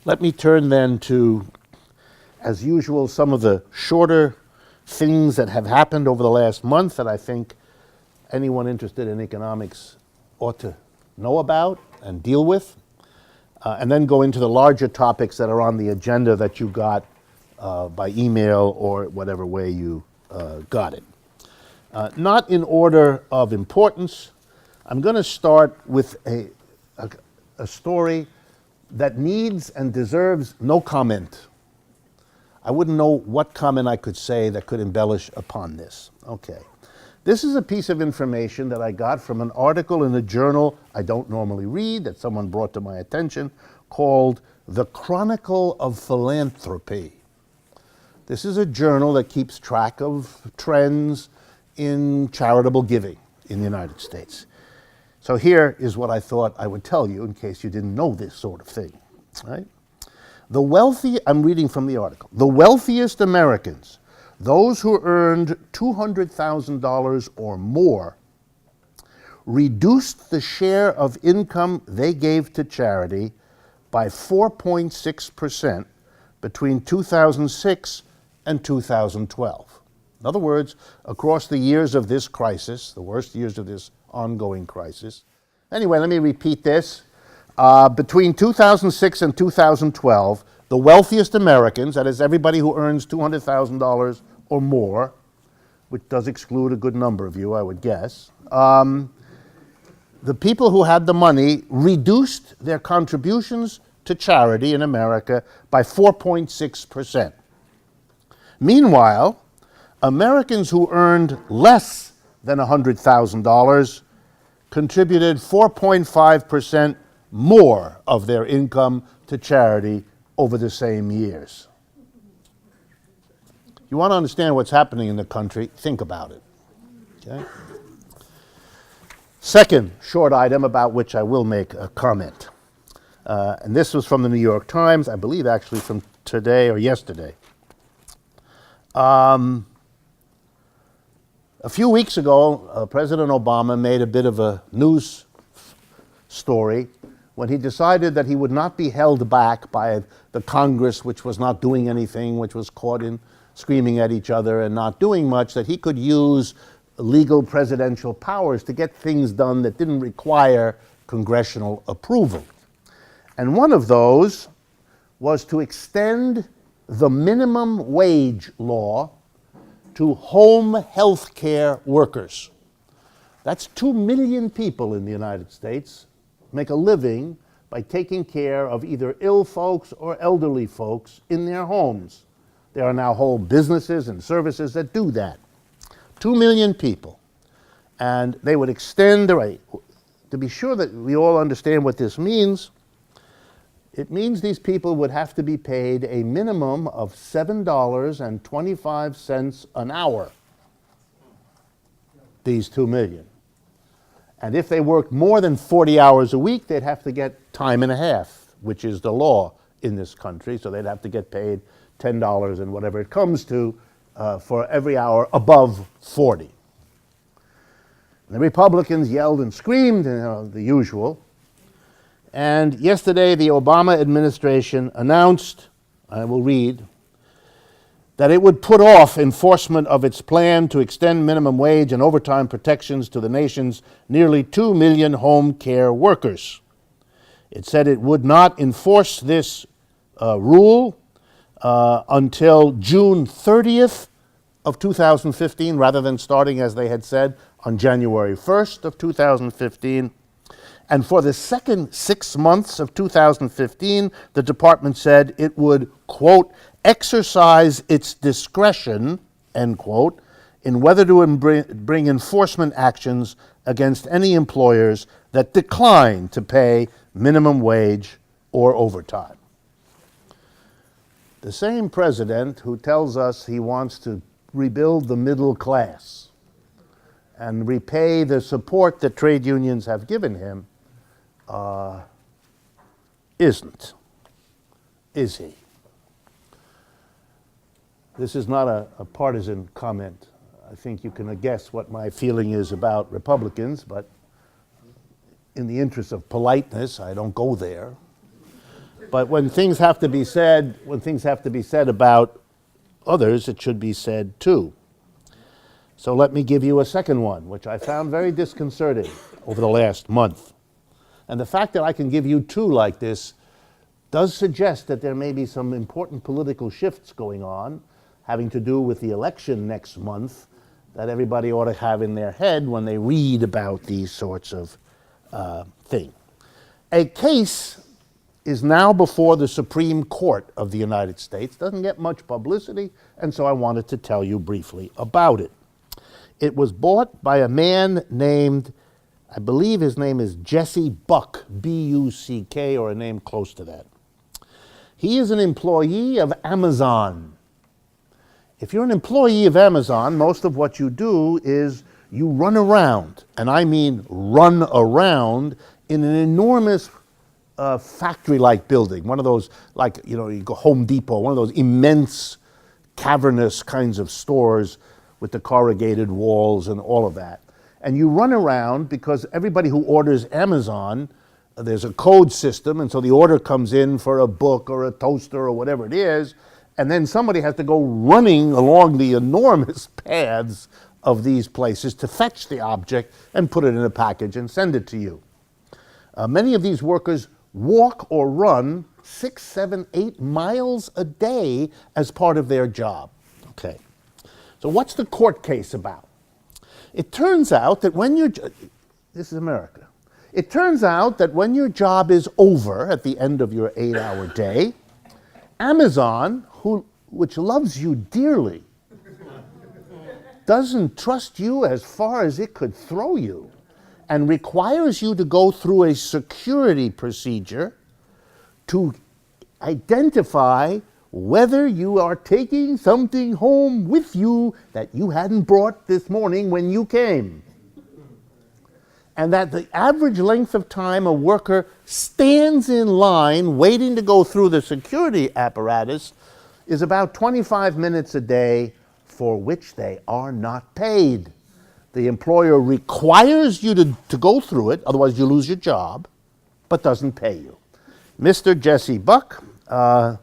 Let me turn then to, as usual, some of the shorter things that have happened over the last month that I think anyone interested in economics ought to know about and deal with, and then go into the larger topics that are on the agenda that you got by email or whatever way you got it. Not in order of importance. I'm going to start with a story that needs and deserves no comment. I wouldn't know what comment I could say that could embellish upon this. Okay. This is a piece of information that I got from an article in a journal I don't normally read that someone brought to my attention called the Chronicle of Philanthropy. This is a journal that keeps track of trends in charitable giving in the United States. So here is what I thought I would tell you in case you didn't know this sort of thing, right? I'm reading from the article. The wealthiest Americans, those who earned $200,000 or more, reduced the share of income they gave to charity by 4.6% between 2006 and 2012. In other words, across the years of this crisis, the worst years of this ongoing crisis. Anyway, let me repeat this. Between 2006 and 2012, the wealthiest Americans, that is everybody who earns $200,000 or more, which does exclude a good number of you, I would guess, the people who had the money reduced their contributions to charity in America by 4.6%. Meanwhile, Americans who earned less than $100,000 contributed 4.5% more of their income to charity over the same years. You want to understand what's happening in the country, think about it. Okay? Second short item about which I will make a comment. And this was from the New York Times, I believe actually from today or yesterday. A few weeks ago, President Obama made a bit of a news story when he decided that he would not be held back by the Congress, which was not doing anything, which was caught in screaming at each other and not doing much, that he could use legal presidential powers to get things done that didn't require congressional approval. And one of those was to extend the minimum wage law to home health care workers. That's 2 million people in the United States make a living by taking care of either ill folks or elderly folks in their homes. There are now whole businesses and services that do that. 2 million people. And they would extend the rate. To be sure that we all understand what this means, it means these people would have to be paid a minimum of $7.25 an hour, these 2 million. And if they worked more than 40 hours a week, they'd have to get time and a half, which is the law in this country. So they'd have to get paid $10 and whatever it comes to for every hour above 40. And the Republicans yelled and screamed, the usual. And yesterday, the Obama administration announced, I will read, that it would put off enforcement of its plan to extend minimum wage and overtime protections to the nation's nearly 2 million home care workers. It said it would not enforce this rule until June 30th of 2015, rather than starting, as they had said, on January 1st of 2015. And for the second 6 months of 2015, the department said it would, quote, exercise its discretion, end quote, in whether to bring enforcement actions against any employers that decline to pay minimum wage or overtime. The same president who tells us he wants to rebuild the middle class and repay the support that trade unions have given him isn't, is he? This is not a partisan comment. I think you can guess what my feeling is about Republicans, but in the interest of politeness, I don't go there. But when things have to be said, about others, it should be said too. So let me give you a second one, which I found very disconcerting over the last month. And the fact that I can give you two like this does suggest that there may be some important political shifts going on having to do with the election next month that everybody ought to have in their head when they read about these sorts of things. A case is now before the Supreme Court of the United States. Doesn't get much publicity, and so I wanted to tell you briefly about it. It was brought by a man named, I believe his name is Jesse Buck, B-U-C-K, or a name close to that. He is an employee of Amazon. If you're an employee of Amazon, most of what you do is you run around, and I mean run around in an enormous factory-like building, one of those, like, you go Home Depot, one of those immense, cavernous kinds of stores with the corrugated walls and all of that. And you run around because everybody who orders Amazon, there's a code system, and so the order comes in for a book or a toaster or whatever it is, and then somebody has to go running along the enormous paths of these places to fetch the object and put it in a package and send it to you. Many of these workers walk or run 6, 7, 8 miles a day as part of their job. Okay. So what's the court case about? It turns out that when this is America. It turns out that when your job is over at the end of your 8-hour day, Amazon, which loves you dearly, doesn't trust you as far as it could throw you, and requires you to go through a security procedure to identify whether you are taking something home with you that you hadn't brought this morning when you came. And that the average length of time a worker stands in line waiting to go through the security apparatus is about 25 minutes a day, for which they are not paid. The employer requires you to go through it, otherwise you lose your job, but doesn't pay you. Mr. Jesse Buck got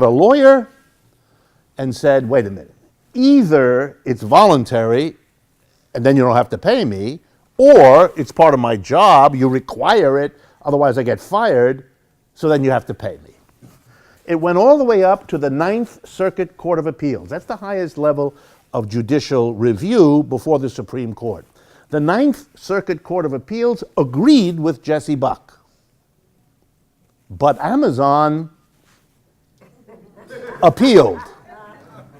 a lawyer and said, wait a minute, either it's voluntary and then you don't have to pay me, or it's part of my job, you require it, otherwise I get fired, so then you have to pay me. It went all the way up to the Ninth Circuit Court of Appeals. That's the highest level of judicial review before the Supreme Court. The Ninth Circuit Court of Appeals agreed with Jesse Buck. But Amazon appealed.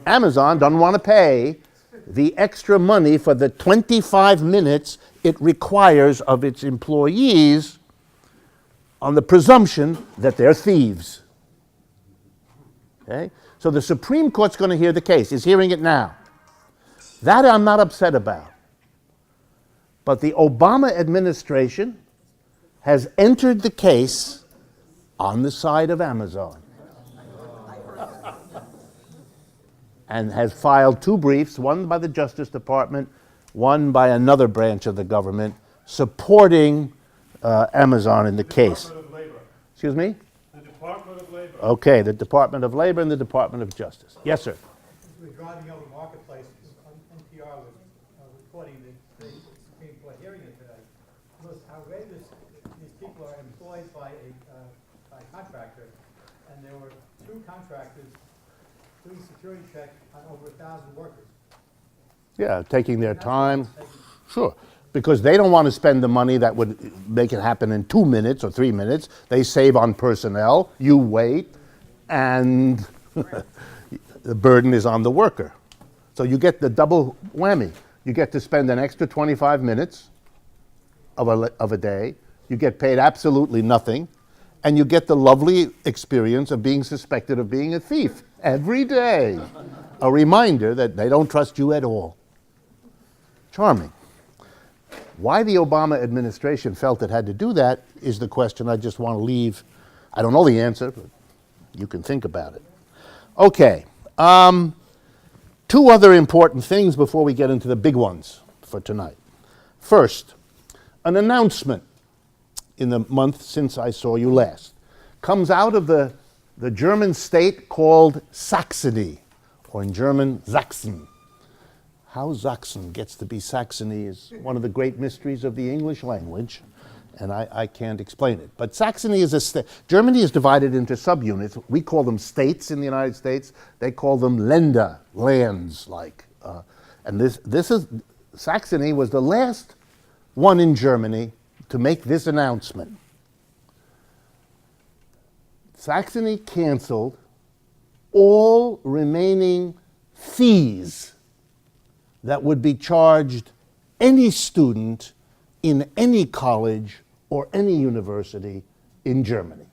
Amazon doesn't want to pay the extra money for the 25 minutes it requires of its employees on the presumption that they're thieves. Okay? So the Supreme Court's going to hear the case. It's hearing it now. That I'm not upset about. But the Obama administration has entered the case on the side of Amazon and has filed 2 briefs, one by the Justice Department, one by another branch of the government, supporting Amazon in the case. Excuse me? The Department of Labor. Okay, the Department of Labor and the Department of Justice. Yes, sir. Regarding other marketplaces, NPR was reporting the Supreme Court hearing it today. It was outrageous. These people are employed by a contractor, and there were 2 contractors doing security check on over 1,000 workers. Yeah, taking their time. Sure. Because they don't want to spend the money that would make it happen in 2 minutes or 3 minutes. They save on personnel. You wait, and the burden is on the worker. So you get the double whammy. You get to spend an extra 25 minutes of a day. You get paid absolutely nothing. And you get the lovely experience of being suspected of being a thief every day. A reminder that they don't trust you at all. Charming. Why the Obama administration felt it had to do that is the question I just want to leave. I don't know the answer, but you can think about it. Okay. 2 other important things before we get into the big ones for tonight. First, an announcement in the month since I saw you last. comes out of the German state called Saxony, or in German, Sachsen. How Sachsen gets to be Saxony is one of the great mysteries of the English language, and I can't explain it. But Saxony is a state. Germany is divided into subunits. We call them states in the United States. They call them Länder, lands, like. And this is, Saxony was the last one in Germany to make this announcement. Saxony canceled all remaining fees that would be charged any student in any college or any university in Germany,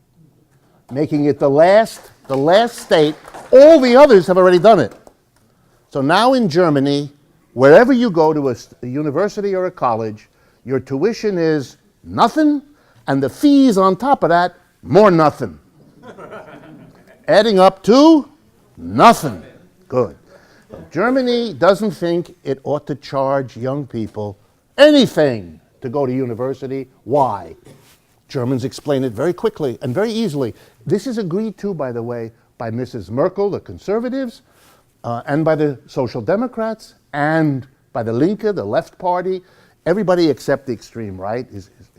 making it the last state. All the others have already done it. So now in Germany, wherever you go to a university or a college, your tuition is nothing, and the fees on top of that, more nothing. Adding up to nothing. Good. Germany doesn't think it ought to charge young people anything to go to university. Why? Germans explain it very quickly and very easily. This is agreed to, by the way, by Mrs. Merkel, the conservatives, and by the Social Democrats, and by the Linke, the left party. Everybody except the extreme right,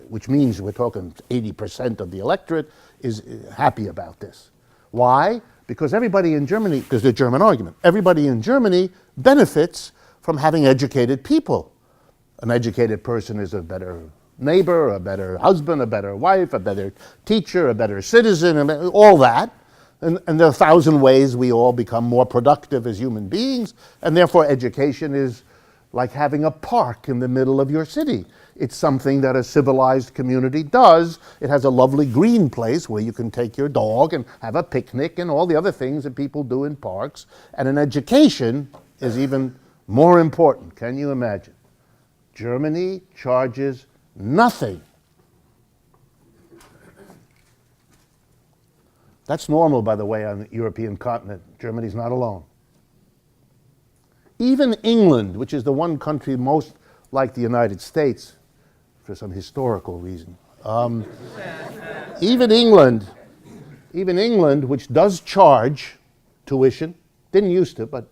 which means we're talking 80% of the electorate, is happy about this. Why? Because everybody in Germany, because the German argument, everybody in Germany benefits from having educated people. An educated person is a better neighbor, a better husband, a better wife, a better teacher, a better citizen, all that. And there are 1,000 ways we all become more productive as human beings, and therefore education is like having a park in the middle of your city. It's something that a civilized community does. It has a lovely green place where you can take your dog and have a picnic and all the other things that people do in parks. And an education is even more important. Can you imagine? Germany charges nothing. That's normal, by the way, on the European continent. Germany's not alone. Even England, which is the one country most like the United States, for some historical reason, even England, which does charge tuition, didn't used to, but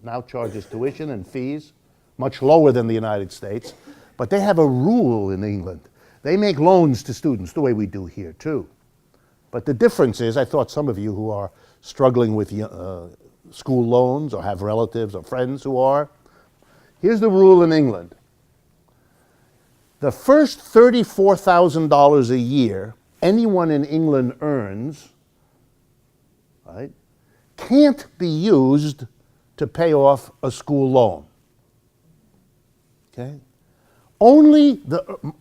now charges tuition and fees, much lower than the United States, but they have a rule in England. They make loans to students the way we do here too. But the difference is, I thought some of you who are struggling with school loans or have relatives or friends who are, here's the rule in England. The first $34,000 a year anyone in England earns, right, can't be used to pay off a school loan. Okay? Only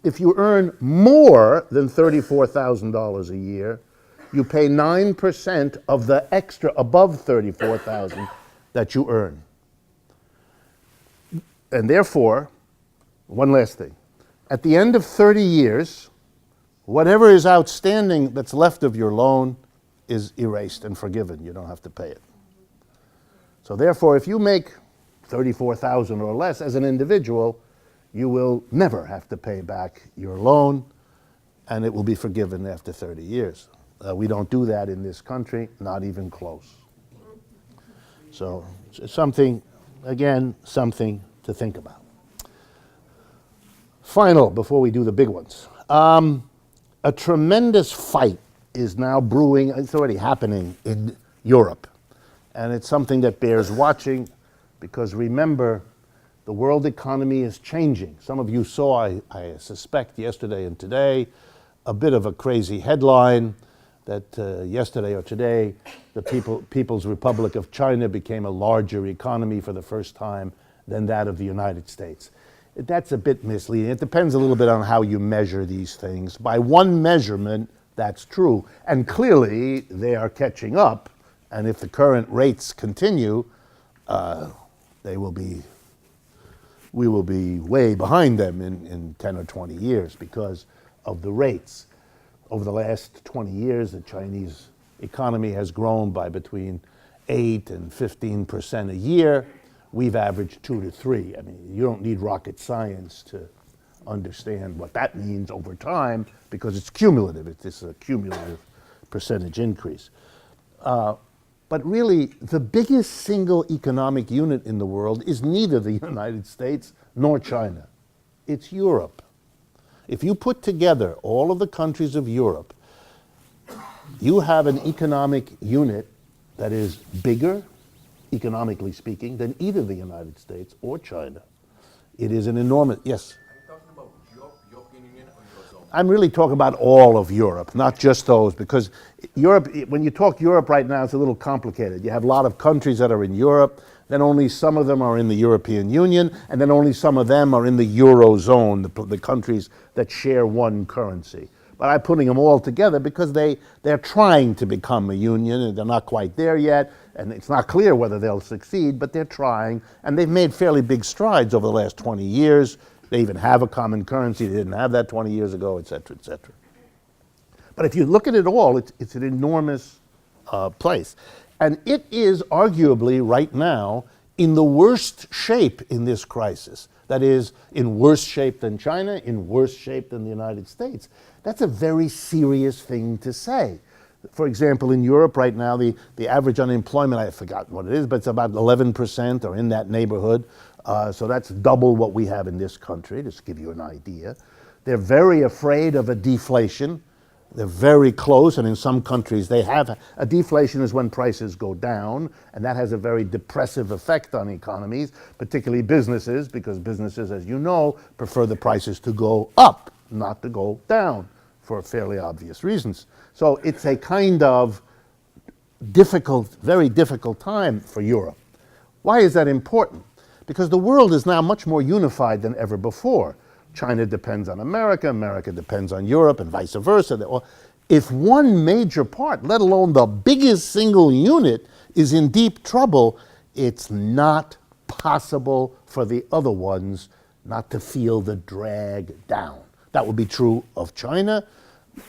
if you earn more than $34,000 a year, you pay 9% of the extra above $34,000 that you earn. And therefore, one last thing. At the end of 30 years, whatever is outstanding that's left of your loan is erased and forgiven. You don't have to pay it. So therefore, if you make $34,000 or less as an individual, you will never have to pay back your loan, and it will be forgiven after 30 years. We don't do that in this country, not even close. So it's something, again, something to think about. Final, before we do the big ones. A tremendous fight is now brewing, it's already happening in Europe. And it's something that bears watching, because remember, the world economy is changing. Some of you saw, I suspect, yesterday and today, a bit of a crazy headline that yesterday or today, the People's Republic of China became a larger economy for the first time than that of the United States. That's a bit misleading. It depends a little bit on how you measure these things. By one measurement, that's true. And clearly, they are catching up. And if the current rates continue, we will be way behind them in 10 or 20 years because of the rates. Over the last 20 years, the Chinese economy has grown by between 8 and 15% a year. We've averaged 2 to 3. I mean, you don't need rocket science to understand what that means over time, because it's cumulative. It's a cumulative percentage increase. But really, the biggest single economic unit in the world is neither the United States nor China. It's Europe. If you put together all of the countries of Europe, you have an economic unit that is bigger, economically speaking, than either the United States or China. It is an enormous, yes? Are you talking about European Union or Eurozone? I'm really talking about all of Europe, not just those, because Europe, when you talk Europe right now, it's a little complicated. You have a lot of countries that are in Europe, then only some of them are in the European Union, and then only some of them are in the Eurozone, the countries that share one currency. But I'm putting them all together because they're trying to become a union, and they're not quite there yet, and it's not clear whether they'll succeed, but they're trying, and they've made fairly big strides over the last 20 years. They even have a common currency. They didn't have that 20 years ago, et cetera, et cetera. But if you look at it all, it's an enormous place. And it is arguably right now in the worst shape in this crisis. That is, in worse shape than China, in worse shape than the United States. That's a very serious thing to say. For example, in Europe right now, the average unemployment, I've forgotten what it is, but it's about 11% or in that neighborhood. So that's double what we have in this country, just to give you an idea. They're very afraid of a deflation. They're very close, and in some countries they have a deflation is when prices go down, and that has a very depressive effect on economies, particularly businesses, because businesses, as you know, prefer the prices to go up, not to go down, for fairly obvious reasons. So it's a kind of difficult, very difficult time for Europe. Why is that important? Because the world is now much more unified than ever before. China depends on America, America depends on Europe, and vice versa. If one major part, let alone the biggest single unit, is in deep trouble, it's not possible for the other ones not to feel the drag down. That would be true of China,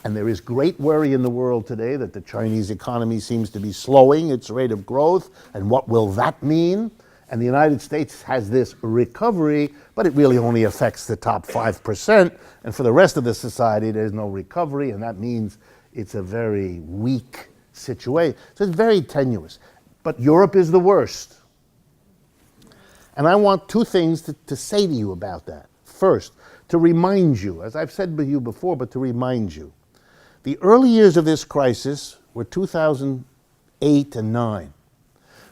and there is great worry in the world today that the Chinese economy seems to be slowing its rate of growth, and what will that mean? And the United States has this recovery, but it really only affects the top 5%. And for the rest of the society, there's no recovery, and that means it's a very weak situation. So it's very tenuous. But Europe is the worst. And I want two things to say to you about that. First, to remind you, as I've said to you before, but to remind you, the early years of this crisis were 2008 and 9.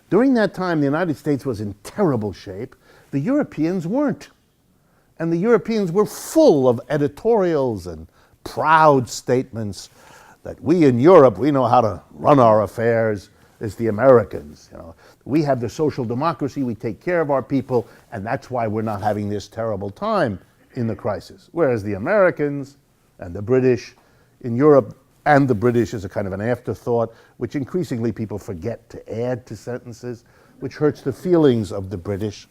During that time, the United States was in terrible shape. The Europeans weren't. And the Europeans were full of editorials and proud statements that we in Europe, we know how to run our affairs. It's the Americans. We have the social democracy, we take care of our people, and that's why we're not having this terrible time in the crisis. Whereas the Americans and the British in Europe, and the British is a kind of an afterthought, which increasingly people forget to add to sentences, which hurts the feelings of the British.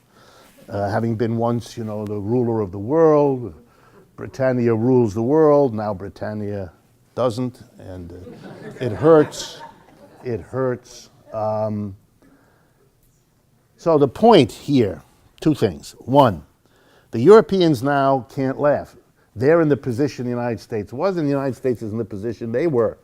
Having been once, the ruler of the world, Britannia rules the world, now Britannia doesn't, and it hurts. It hurts. So the point here, two things. One, the Europeans now can't laugh. They're in the position the United States was, and the United States is in the position they were.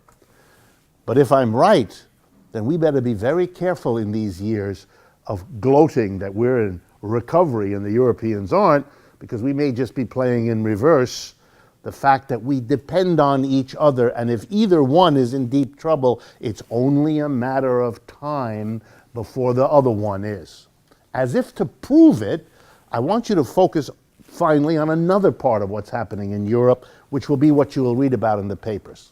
But if I'm right, then we better be very careful in these years of gloating that we're in recovery and the Europeans aren't, because we may just be playing in reverse the fact that we depend on each other, and if either one is in deep trouble, it's only a matter of time before the other one is. As if to prove it, I want you to focus finally on another part of what's happening in Europe, which will be what you will read about in the papers.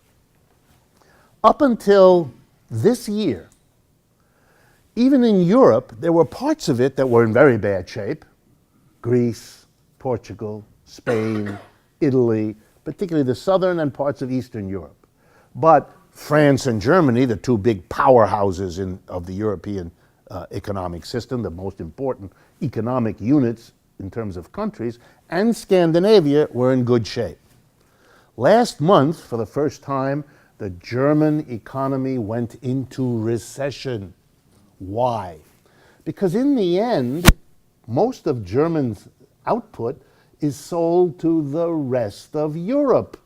Up until this year, even in Europe, there were parts of it that were in very bad shape. Greece, Portugal, Spain, Italy, particularly the southern and parts of Eastern Europe. But France and Germany, the two big powerhouses of the European economic system, the most important economic units in terms of countries, and Scandinavia were in good shape. Last month, for the first time, the German economy went into recession. Why? Because in the end, most of Germany's output is sold to the rest of Europe.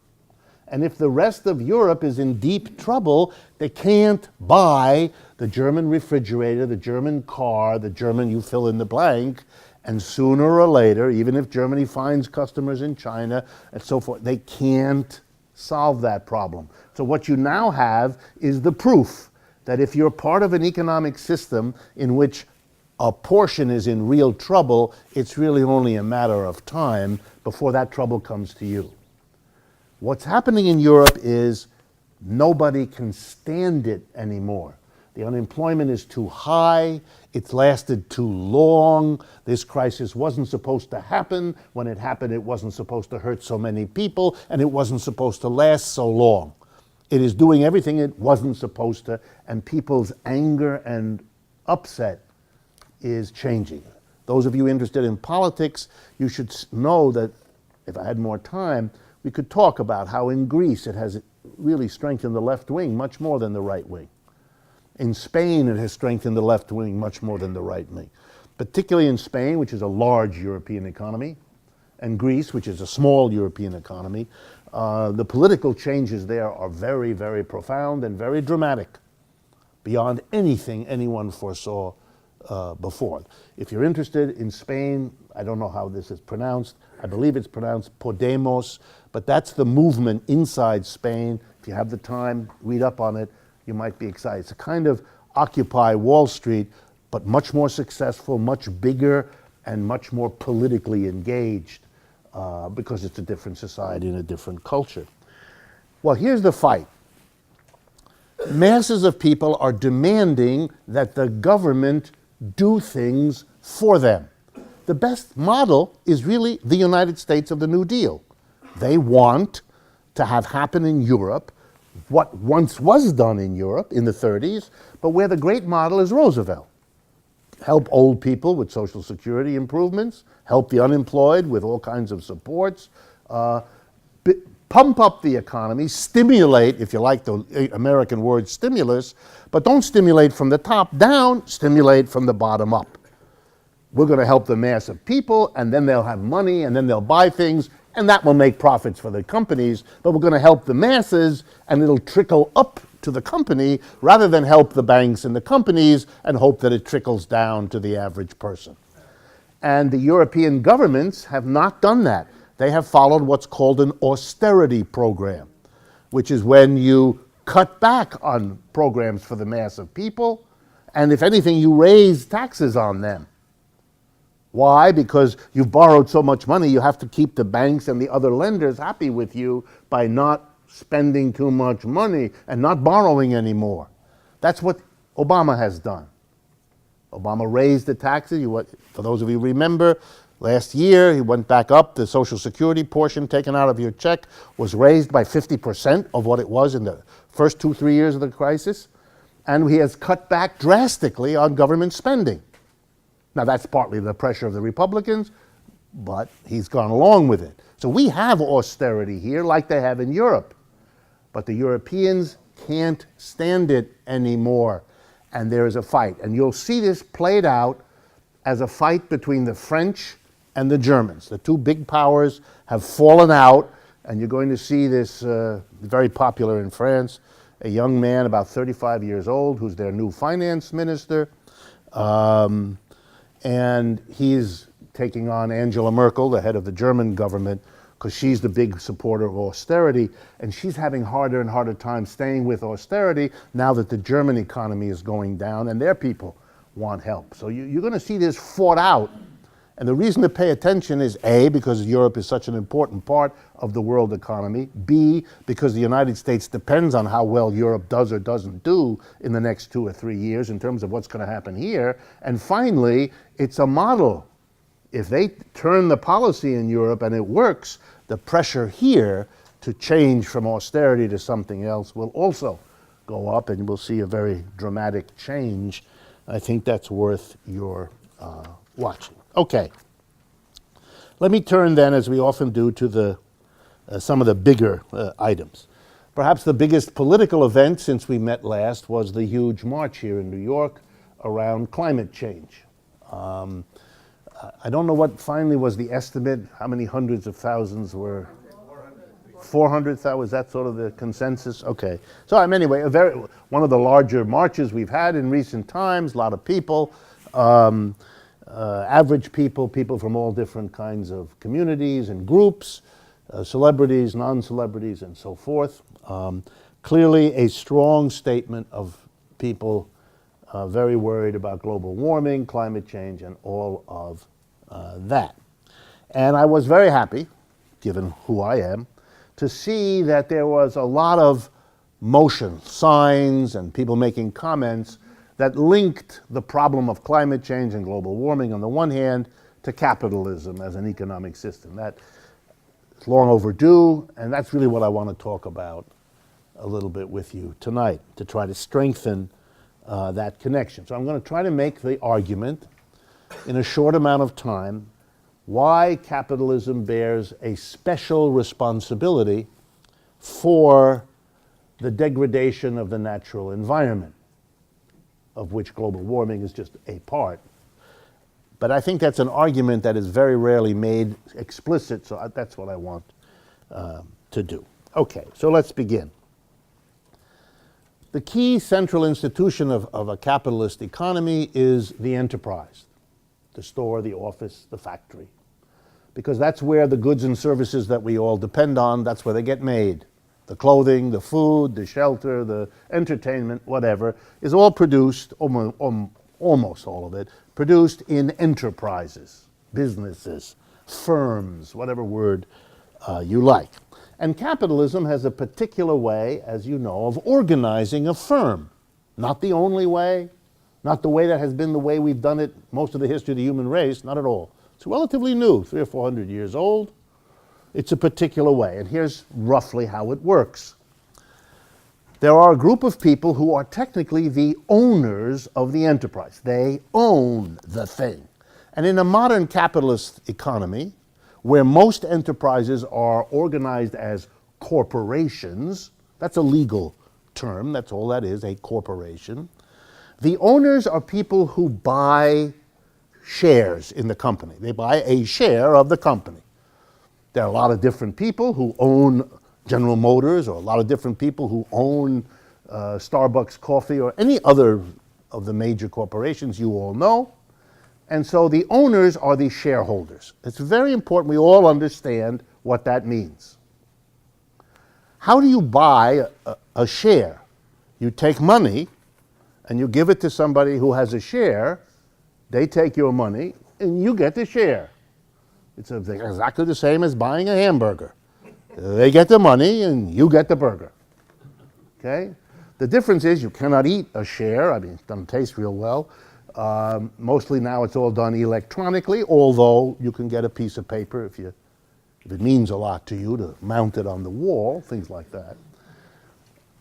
And if the rest of Europe is in deep trouble, they can't buy the German refrigerator, the German car, the German you fill in the blank. And sooner or later, even if Germany finds customers in China and so forth, they can't solve that problem. So what you now have is the proof that if you're part of an economic system in which a portion is in real trouble, it's really only a matter of time before that trouble comes to you. What's happening in Europe is nobody can stand it anymore. The unemployment is too high. It's lasted too long. This crisis wasn't supposed to happen. When it happened, it wasn't supposed to hurt so many people, and it wasn't supposed to last so long. It is doing everything it wasn't supposed to, and people's anger and upset is changing. Those of you interested in politics, you should know that if I had more time, we could talk about how in Greece it has really strengthened the left wing much more than the right wing. In Spain, it has strengthened the left wing much more than the right wing, particularly in Spain, which is a large European economy, and Greece, which is a small European economy. The political changes there are very, very profound and very dramatic, beyond anything anyone foresaw before. If you're interested in Spain, I don't know how this is pronounced. I believe it's pronounced Podemos, but that's the movement inside Spain. If you have the time, read up on it. You might be excited. It's a kind of Occupy Wall Street, but much more successful, much bigger, and much more politically engaged because it's a different society and a different culture. Well, here's the fight. Masses of people are demanding that the government do things for them. The best model is really the United States of the New Deal. They want to have happen in Europe what once was done in Europe in the 30s, but where the great model is Roosevelt. Help old people with Social Security improvements, help the unemployed with all kinds of supports, pump up the economy, stimulate, if you like the American word stimulus, but don't stimulate from the top down, stimulate from the bottom up. We're going to help the mass of people, and then they'll have money, and then they'll buy things, and that will make profits for the companies, but we're going to help the masses, and it'll trickle up to the company rather than help the banks and the companies and hope that it trickles down to the average person. And the European governments have not done that. They have followed what's called an austerity program, which is when you cut back on programs for the mass of people, and if anything, you raise taxes on them. Why? Because you've borrowed so much money, you have to keep the banks and the other lenders happy with you by not spending too much money and not borrowing anymore. That's what Obama has done. Obama raised the taxes. For those of you who remember, last year he went back up. The Social Security portion taken out of your check was raised by 50% of what it was in the first 2-3 years of the crisis. And he has cut back drastically on government spending. Now, that's partly the pressure of the Republicans, but he's gone along with it. So we have austerity here like they have in Europe. But the Europeans can't stand it anymore. And there is a fight. And you'll see this played out as a fight between the French and the Germans. The two big powers have fallen out, and you're going to see this very popular in France, a young man about 35 years old who's their new finance minister. And he's taking on Angela Merkel, the head of the German government, because she's the big supporter of austerity, and she's having harder and harder time staying with austerity now that the German economy is going down and their people want help. So you're going to see this fought out. And the reason to pay attention is A, because Europe is such an important part of the world economy, B, because the United States depends on how well Europe does or doesn't do in the next 2 or 3 years in terms of what's going to happen here, and finally, it's a model. If they turn the policy in Europe and it works, the pressure here to change from austerity to something else will also go up, and we'll see a very dramatic change. I think that's worth your watching. Okay. Let me turn then, as we often do, to some of the bigger items. Perhaps the biggest political event since we met last was the huge march here in New York around climate change. I don't know what finally was the estimate, how many hundreds of thousands were? 400,000, is that sort of the consensus? Okay. So anyway, one of the larger marches we've had in recent times, a lot of people, average people, people from all different kinds of communities and groups, celebrities, non-celebrities, and so forth. Clearly a strong statement of people very worried about global warming, climate change, and all of that. And I was very happy, given who I am, to see that there was a lot of motion, signs, and people making comments that linked the problem of climate change and global warming on the one hand to capitalism as an economic system. That's long overdue, and that's really what I want to talk about a little bit with you tonight, to try to strengthen that connection. So I'm going to try to make the argument in a short amount of time why capitalism bears a special responsibility for the degradation of the natural environment, of which global warming is just a part. But I think that's an argument that is very rarely made explicit, so that's what I want to do. Okay, so let's begin. The key central institution of a capitalist economy is the enterprise, the store, the office, the factory, because that's where the goods and services that we all depend on, that's where they get made. The clothing, the food, the shelter, the entertainment, whatever, is all produced, almost all of it, produced in enterprises, businesses, firms, whatever word you like. And capitalism has a particular way, as you know, of organizing a firm. Not the only way, not the way that has been the way we've done it most of the history of the human race, not at all. It's relatively new, 300 or 400 years old. It's a particular way, and here's roughly how it works. There are a group of people who are technically the owners of the enterprise. They own the thing. And in a modern capitalist economy, where most enterprises are organized as corporations, that's a legal term, that's all that is, a corporation. The owners are people who buy shares in the company. They buy a share of the company. There are a lot of different people who own General Motors, or a lot of different people who own Starbucks coffee, or any other of the major corporations you all know. And so the owners are the shareholders. It's very important we all understand what that means. How do you buy a share? You take money and you give it to somebody who has a share. They take your money and you get the share. It's exactly the same as buying a hamburger. They get the money and you get the burger. Okay? The difference is you cannot eat a share. I mean, it doesn't taste real well. Mostly now it's all done electronically, although you can get a piece of paper if it means a lot to you to mount it on the wall, things like that.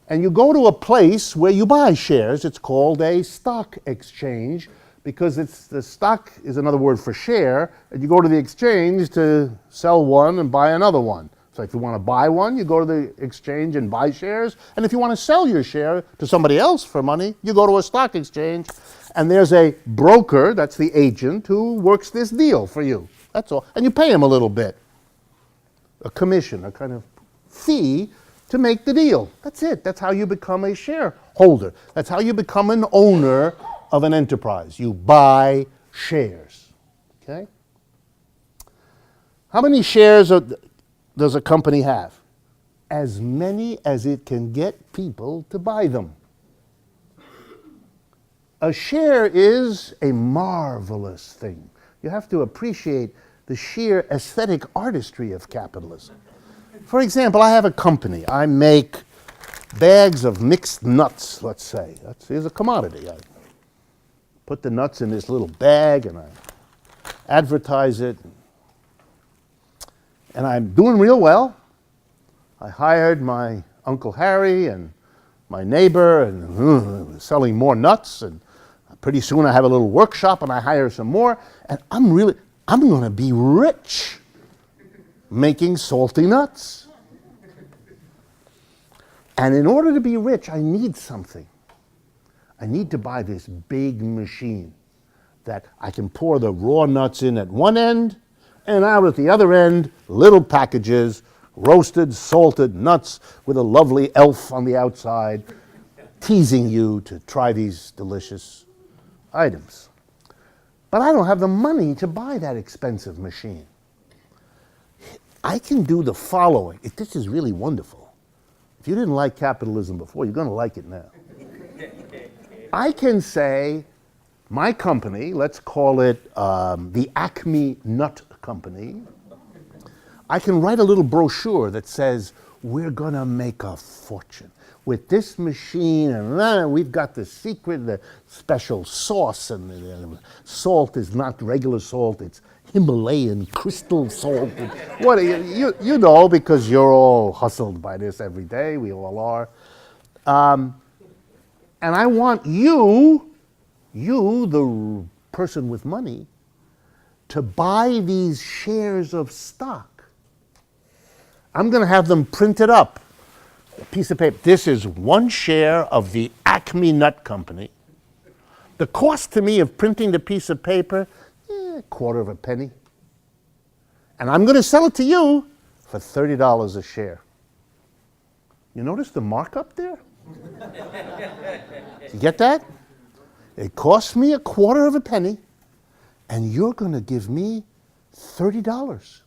And you go to a place where you buy shares. It's called a stock exchange, because the stock is another word for share, and you go to the exchange to sell one and buy another one. So if you want to buy one, you go to the exchange and buy shares. And if you want to sell your share to somebody else for money, you go to a stock exchange. And there's a broker, that's the agent, who works this deal for you. That's all. And you pay him a little bit. A commission, a kind of fee to make the deal. That's it. That's how you become a shareholder. That's how you become an owner of an enterprise. You buy shares. Okay? How many shares does a company have? As many as it can get people to buy them. A share is a marvelous thing. You have to appreciate the sheer aesthetic artistry of capitalism. For example, I have a company. I make bags of mixed nuts, let's say. Here's a commodity. I put the nuts in this little bag and I advertise it. And I'm doing real well. I hired my Uncle Harry and my neighbor and selling more nuts, and pretty soon I have a little workshop and I hire some more, and I'm going to be rich making salty nuts. And in order to be rich, I need something. I need to buy this big machine that I can pour the raw nuts in at one end, and out at the other end, little packages roasted, salted nuts with a lovely elf on the outside, teasing you to try these delicious items. But I don't have the money to buy that expensive machine. I can do the following. This is really wonderful. If you didn't like capitalism before, you're going to like it now. I can say, my company, let's call it the Acme Nut Company, I can write a little brochure that says, we're going to make a fortune with this machine, and we've got the secret, the special sauce, and the salt is not regular salt, it's Himalayan crystal salt. What you know, because you're all hustled by this every day, we all are. And I want you, the person with money, to buy these shares of stock. I'm going to have them printed up, a piece of paper. This is one share of the Acme Nut Company. The cost to me of printing the piece of paper, a quarter of a penny. And I'm going to sell it to you for $30 a share. You notice the markup there? You get that? It costs me a quarter of a penny, and you're going to give me $30,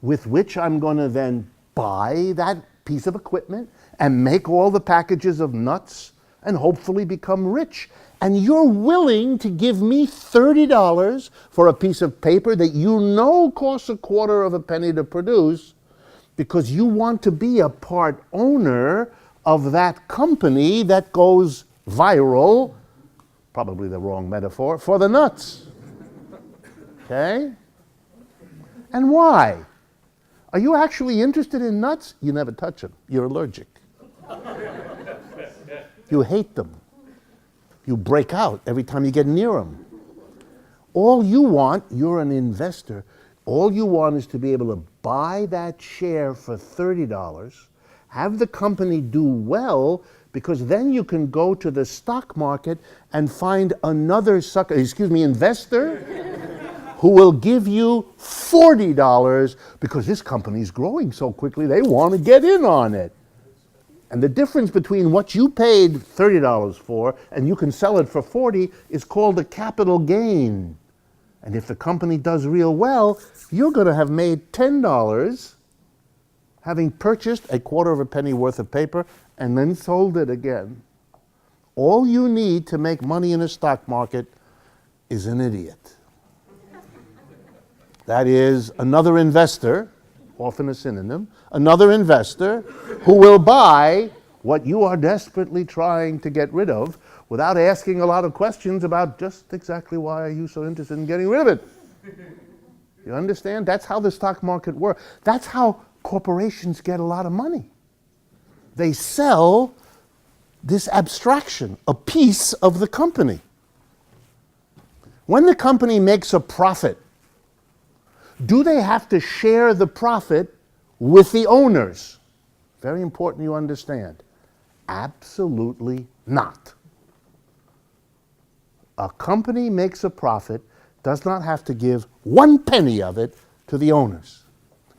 with which I'm going to then buy that piece of equipment and make all the packages of nuts and hopefully become rich. And you're willing to give me $30 for a piece of paper that you know costs a quarter of a penny to produce, because you want to be a part owner of that company that goes viral, probably the wrong metaphor, for the nuts. Okay? And why? Are you actually interested in nuts? You never touch them. You're allergic. You hate them. You break out every time you get near them. All you want, you're an investor, all you want is to be able to buy that share for $30, have the company do well, because then you can go to the stock market and find another investor who will give you $40 because this company is growing so quickly they want to get in on it. And the difference between what you paid $30 for and you can sell it for $40 is called a capital gain. And if the company does real well, you're going to have made $10 having purchased a quarter of a penny worth of paper and then sold it again. All you need to make money in a stock market is an idiot. That is another investor, often a synonym, another investor who will buy what you are desperately trying to get rid of without asking a lot of questions about just exactly why are you so interested in getting rid of it. You understand? That's how the stock market works. That's how corporations get a lot of money. They sell this abstraction, a piece of the company. When the company makes a profit, do they have to share the profit with the owners? Very important you understand. Absolutely not. A company makes a profit, does not have to give 1 penny of it to the owners.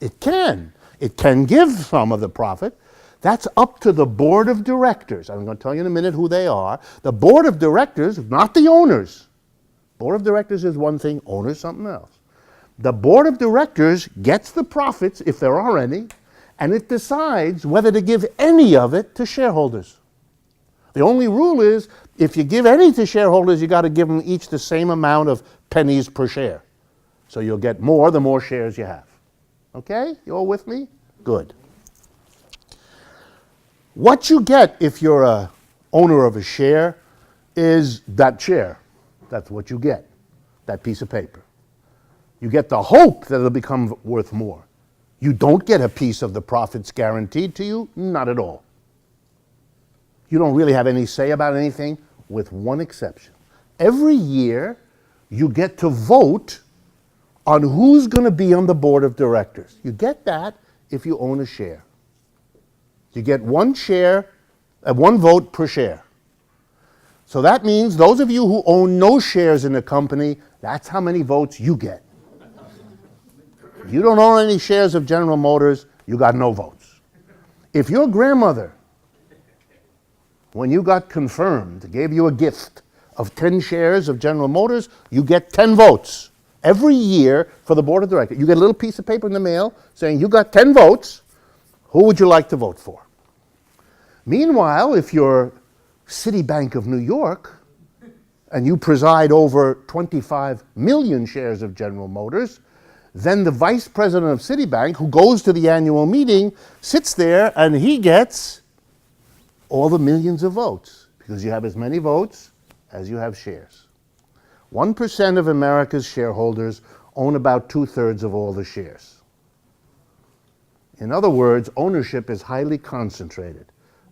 It can. It can give some of the profit. That's up to the board of directors. I'm going to tell you in a minute who they are. The board of directors, not the owners. Board of directors is one thing, owners something else. The board of directors gets the profits, if there are any, and it decides whether to give any of it to shareholders. The only rule is, if you give any to shareholders, you got to give them each the same amount of pennies per share. So you'll get more the more shares you have. Okay? You all with me? Good. What you get if you're a owner of a share is that share. That's what you get, that piece of paper. You get the hope that it'll become worth more. You don't get a piece of the profits guaranteed to you, not at all. You don't really have any say about anything, with one exception. Every year, you get to vote on who's going to be on the board of directors. You get that if you own a share. You get one vote per share. So that means those of you who own no shares in the company, that's how many votes you get. You don't own any shares of General Motors, you got no votes. If your grandmother, when you got confirmed, gave you a gift of 10 shares of General Motors, you get 10 votes every year for the board of directors. You get a little piece of paper in the mail saying you got 10 votes. Who would you like to vote for? Meanwhile, if you're Citibank of New York and you preside over 25 million shares of General Motors, then the vice president of Citibank, who goes to the annual meeting, sits there and he gets all the millions of votes because you have as many votes as you have shares. 1% of America's shareholders own about 2/3 of all the shares. In other words, ownership is highly concentrated.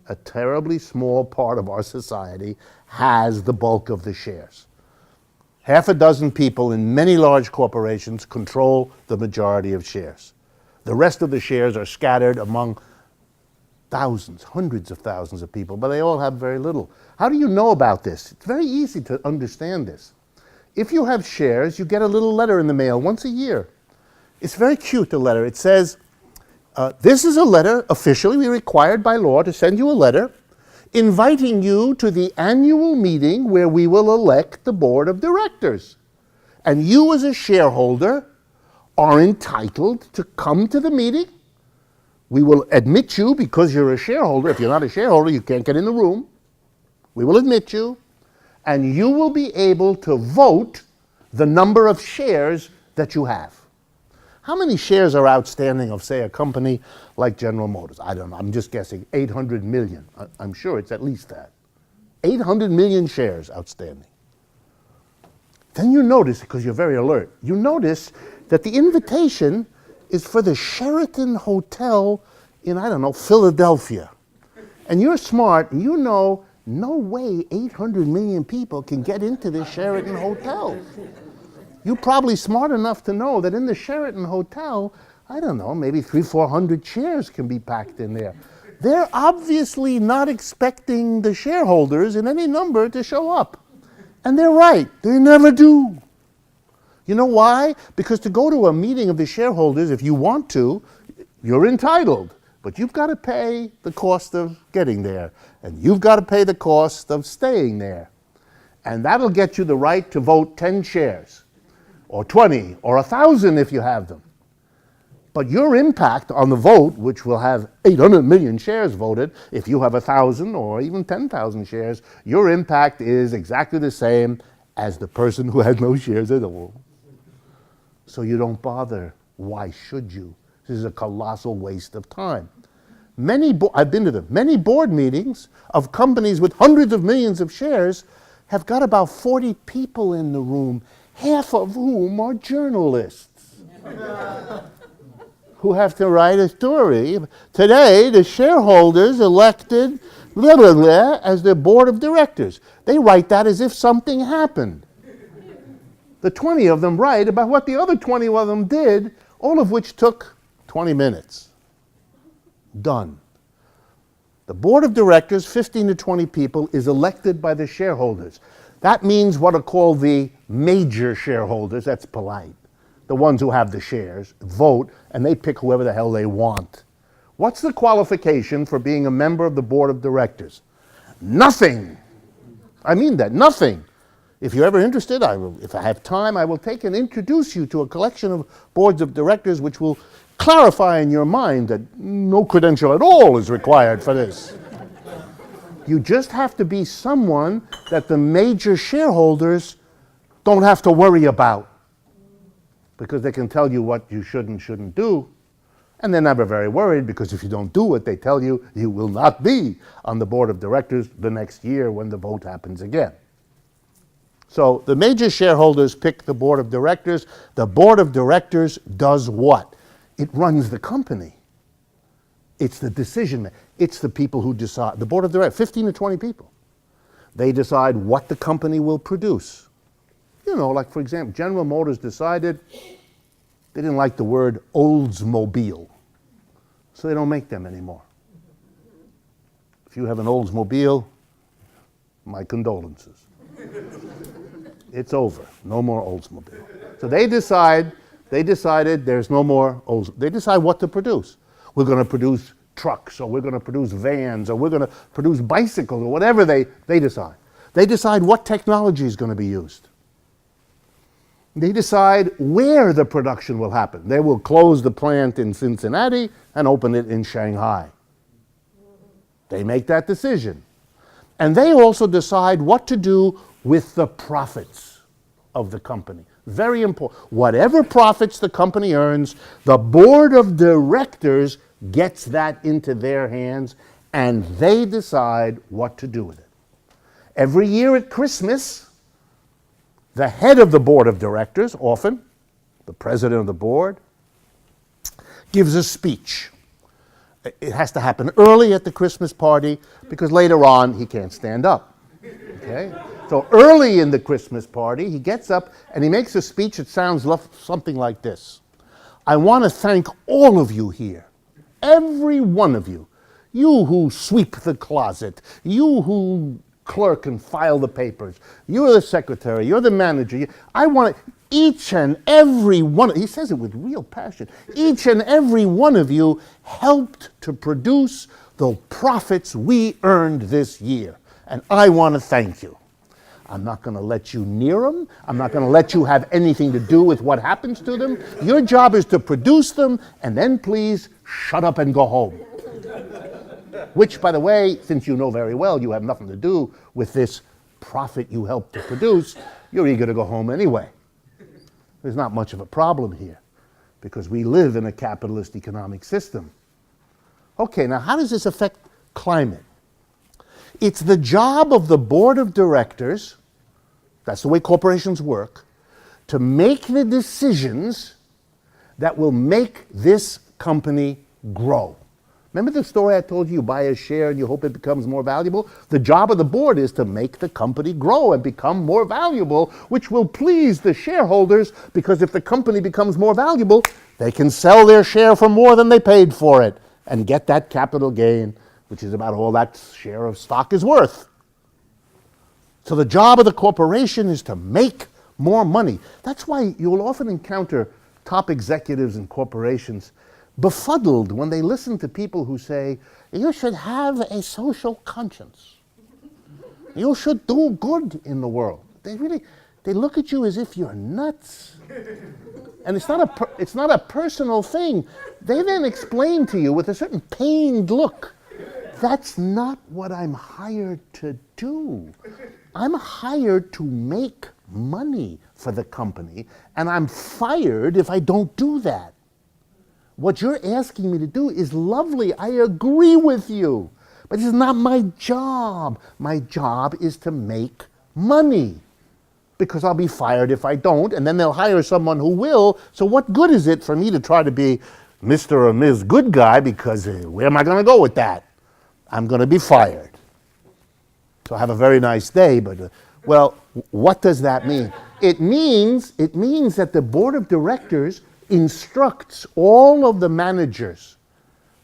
A terribly small part of our society has the bulk of the shares. Half a dozen people in many large corporations control the majority of shares. The rest of the shares are scattered among thousands, hundreds of thousands of people, but they all have very little. How do you know about this? It's very easy to understand this. If you have shares, you get a little letter in the mail once a year. It's very cute, the letter. It says, this is a letter officially required by law to send you a letter inviting you to the annual meeting where we will elect the board of directors. And you as a shareholder are entitled to come to the meeting. We will admit you because you're a shareholder. If you're not a shareholder, you can't get in the room. We will admit you, and you will be able to vote the number of shares that you have. How many shares are outstanding of, say, a company like General Motors? I don't know. I'm just guessing. 800 million. I'm sure it's at least that. 800 million shares outstanding. Then you notice, because you're very alert, you notice that the invitation is for the Sheraton Hotel in, I don't know, Philadelphia. And you're smart, and you know, no way 800 million people can get into this Sheraton Hotel. You're probably smart enough to know that in the Sheraton Hotel, I don't know, maybe 300-400 chairs can be packed in there. They're obviously not expecting the shareholders in any number to show up. And they're right, they never do. You know why? Because to go to a meeting of the shareholders, if you want to, you're entitled. But you've got to pay the cost of getting there. And you've got to pay the cost of staying there. And that'll get you the right to vote 10 shares. Or 20, or 1,000 if you have them. But your impact on the vote, which will have 800 million shares voted, if you have 1,000 or even 10,000 shares, your impact is exactly the same as the person who has no shares at all. So you don't bother. Why should you? This is a colossal waste of time. I've been to them. Many board meetings of companies with hundreds of millions of shares have got about 40 people in the room, half of whom are journalists who have to write a story. Today, the shareholders elected blah, blah, blah, as their board of directors. They write that as if something happened. The 20 of them write about what the other 20 of them did, all of which took 20 minutes. Done. The board of directors, 15 to 20 people, is elected by the shareholders. That means what are called the major shareholders, that's polite, the ones who have the shares, vote, and they pick whoever the hell they want. What's the qualification for being a member of the board of directors? Nothing. I mean that, nothing. If you're ever interested, if I have time, I will take and introduce you to a collection of boards of directors which will clarify in your mind that no credential at all is required for this. You just have to be someone that the major shareholders don't have to worry about because they can tell you what you should and shouldn't do. And they're never very worried because if you don't do what they tell you, you will not be on the board of directors the next year when the vote happens again. So the major shareholders pick the board of directors. The board of directors does what? It runs the company. It's the decision. It's the people who decide. The board of directors, 15 to 20 people. They decide what the company will produce. You know, like for example, General Motors decided they didn't like the word Oldsmobile, so they don't make them anymore. If you have an Oldsmobile, my condolences. It's over. No more Oldsmobile. So they decide They decided there's no more ozone. They decide what to produce. We're going to produce trucks, or we're going to produce vans, or we're going to produce bicycles, or whatever they decide. They decide what technology is going to be used. They decide where the production will happen. They will close the plant in Cincinnati and open it in Shanghai. They make that decision. And they also decide what to do with the profits of the company. Very important. Whatever profits the company earns, the board of directors gets that into their hands, and they decide what to do with it. Every year at Christmas, the head of the board of directors, often the president of the board, gives a speech. It has to happen early at the Christmas party because later on he can't stand up. Okay? So early in the Christmas party, he gets up and he makes a speech that sounds something like this. I want to thank all of you here, every one of you. You who sweep the closet, you who clerk and file the papers, you're the secretary, you're the manager. I want each and every one, he says it with real passion, each and every one of you helped to produce the profits we earned this year. And I want to thank you. I'm not going to let you near them. I'm not going to let you have anything to do with what happens to them. Your job is to produce them, and then please shut up and go home. Which, by the way, since you know very well you have nothing to do with this profit you helped to produce, you're eager to go home anyway. There's not much of a problem here because we live in a capitalist economic system. Okay, now how does this affect climate? It's the job of the board of directors, that's the way corporations work, to make the decisions that will make this company grow. Remember the story I told you? You buy a share and you hope it becomes more valuable? The job of the board is to make the company grow and become more valuable, which will please the shareholders, because if the company becomes more valuable, they can sell their share for more than they paid for it and get that capital gain, which is about all that share of stock is worth. So the job of the corporation is to make more money. That's why you'll often encounter top executives in corporations befuddled when they listen to people who say, you should have a social conscience. You should do good in the world. They look at you as if you're nuts. And it's not a personal thing. They then explain to you with a certain pained look, that's not what I'm hired to do. I'm hired to make money for the company, and I'm fired if I don't do that. What you're asking me to do is lovely. I agree with you. But this is not my job. My job is to make money, because I'll be fired if I don't, and then they'll hire someone who will. So what good is it for me to try to be Mr. or Ms. Good Guy, because where am I going to go with that? I'm going to be fired. So have a very nice day, but well, what does that mean? It means that the board of directors instructs all of the managers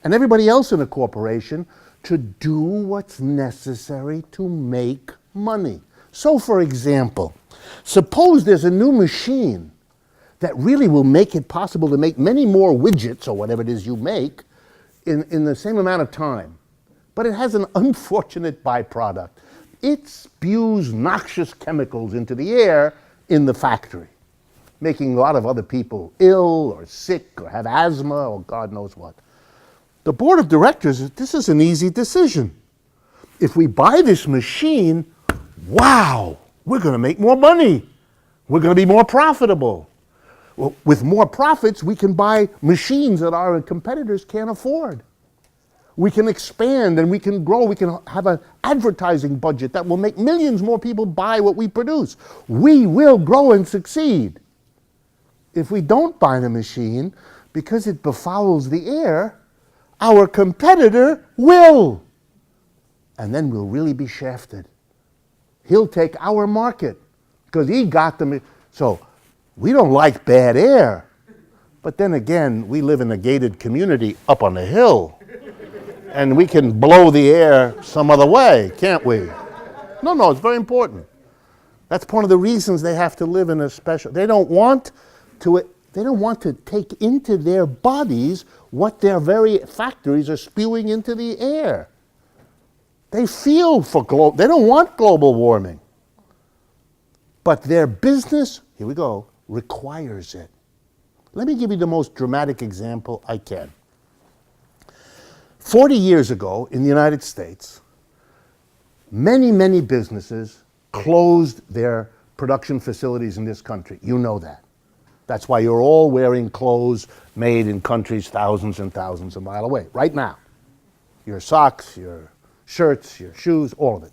and everybody else in a corporation to do what's necessary to make money. So, for example, suppose there's a new machine that really will make it possible to make many more widgets, or whatever it is you make, in the same amount of time. But it has an unfortunate byproduct. It spews noxious chemicals into the air in the factory, making a lot of other people ill or sick or have asthma or God knows what. The board of directors, this is an easy decision. If we buy this machine, wow, we're going to make more money. We're going to be more profitable. Well, with more profits, we can buy machines that our competitors can't afford. We can expand and we can grow. We can have an advertising budget that will make millions more people buy what we produce. We will grow and succeed. If we don't buy the machine, because it befouls the air, our competitor will. And then we'll really be shafted. He'll take our market because he got them. So we don't like bad air. But then again, we live in a gated community up on the hill. And we can blow the air some other way, can't we? No, it's very important. That's one of the reasons they have to live in a special. They don't want They don't want to take into their bodies what their very factories are spewing into the air. They feel for they don't want global warming. But their business, here we go, requires it. Let me give you the most dramatic example I can. 40 years ago in the United States, many, many businesses closed their production facilities in this country. You know that. That's why you're all wearing clothes made in countries thousands and thousands of miles away, right now. Your socks, your shirts, your shoes, all of it.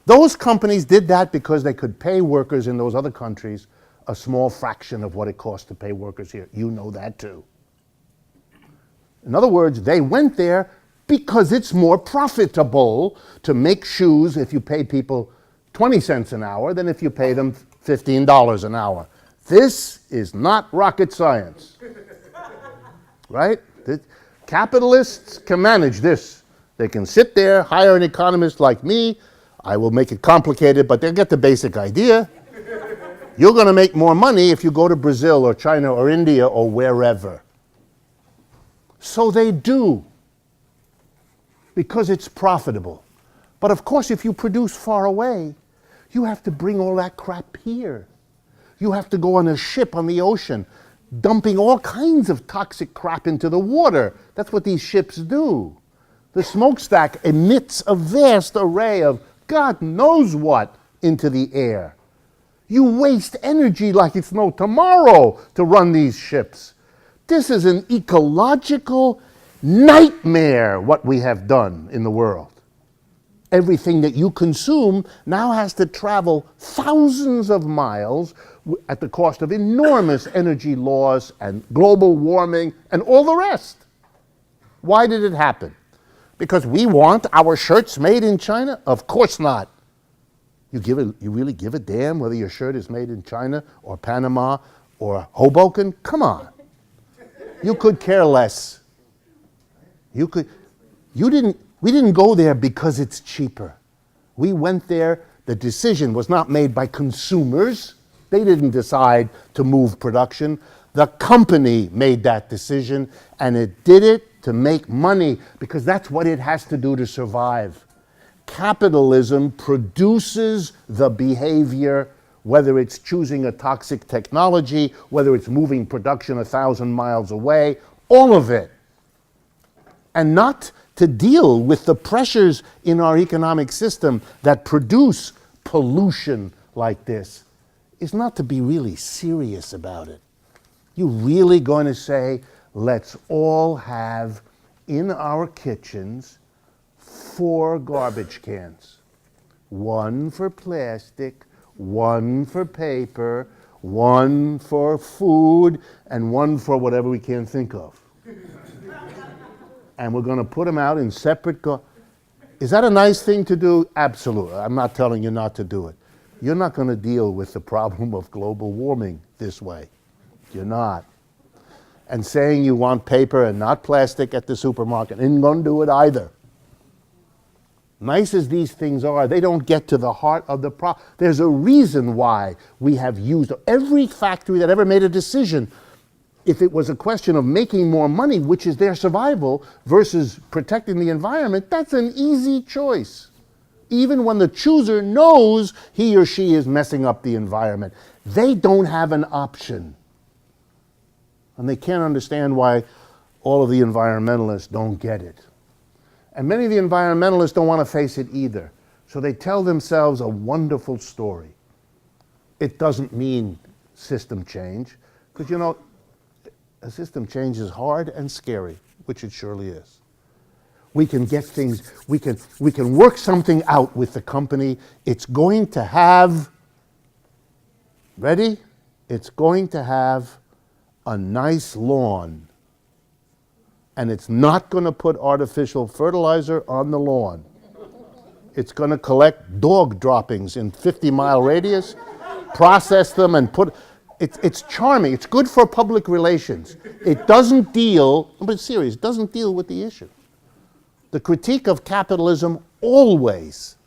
Those companies did that because they could pay workers in those other countries a small fraction of what it costs to pay workers here. You know that too. In other words, they went there because it's more profitable to make shoes if you pay people 20 cents an hour than if you pay them $15 an hour. This is not rocket science, right? Capitalists can manage this. They can sit there, hire an economist like me. I will make it complicated, but they'll get the basic idea. You're going to make more money if you go to Brazil or China or India or wherever. So they do, because it's profitable. But of course, if you produce far away, you have to bring all that crap here. You have to go on a ship on the ocean, dumping all kinds of toxic crap into the water. That's what these ships do. The smokestack emits a vast array of God knows what into the air. You waste energy like it's no tomorrow to run these ships. This is an ecological nightmare, what we have done in the world. Everything that you consume now has to travel thousands of miles at the cost of enormous energy loss and global warming and all the rest. Why did it happen? Because we want our shirts made in China? Of course not. You really give a damn whether your shirt is made in China or Panama or Hoboken? Come on. You could care less. We didn't go there because it's cheaper. We went there, the decision was not made by consumers. They didn't decide to move production. The company made that decision, and it did it to make money because that's what it has to do to survive. Capitalism produces the behavior, whether it's choosing a toxic technology, whether it's moving production 1,000 miles away, all of it. And not to deal with the pressures in our economic system that produce pollution like this is not to be really serious about it. You're really going to say, let's all have in our kitchens 4 garbage cans. 1 for plastic, 1 for paper, 1 for food, and 1 for whatever we can't think of. And we're going to put them out in separate Is that a nice thing to do? Absolutely. I'm not telling you not to do it. You're not going to deal with the problem of global warming this way. You're not. And saying you want paper and not plastic at the supermarket isn't going to do it either. Nice as these things are, they don't get to the heart of the problem. There's a reason why we have used every factory that ever made a decision. If it was a question of making more money, which is their survival, versus protecting the environment, that's an easy choice. Even when the chooser knows he or she is messing up the environment. They don't have an option. And they can't understand why all of the environmentalists don't get it. And many of the environmentalists don't want to face it either. So they tell themselves a wonderful story. It doesn't mean system change, because you know, a system change is hard and scary, which it surely is. We can get things, we can work something out with the company. It's going to have, ready? It's going to have a nice lawn. And it's not going to put artificial fertilizer on the lawn. It's going to collect dog droppings in 50-mile radius, process them, and put... It's charming. It's good for public relations. It doesn't deal, but it's serious, it doesn't deal with the issue. The critique of capitalism always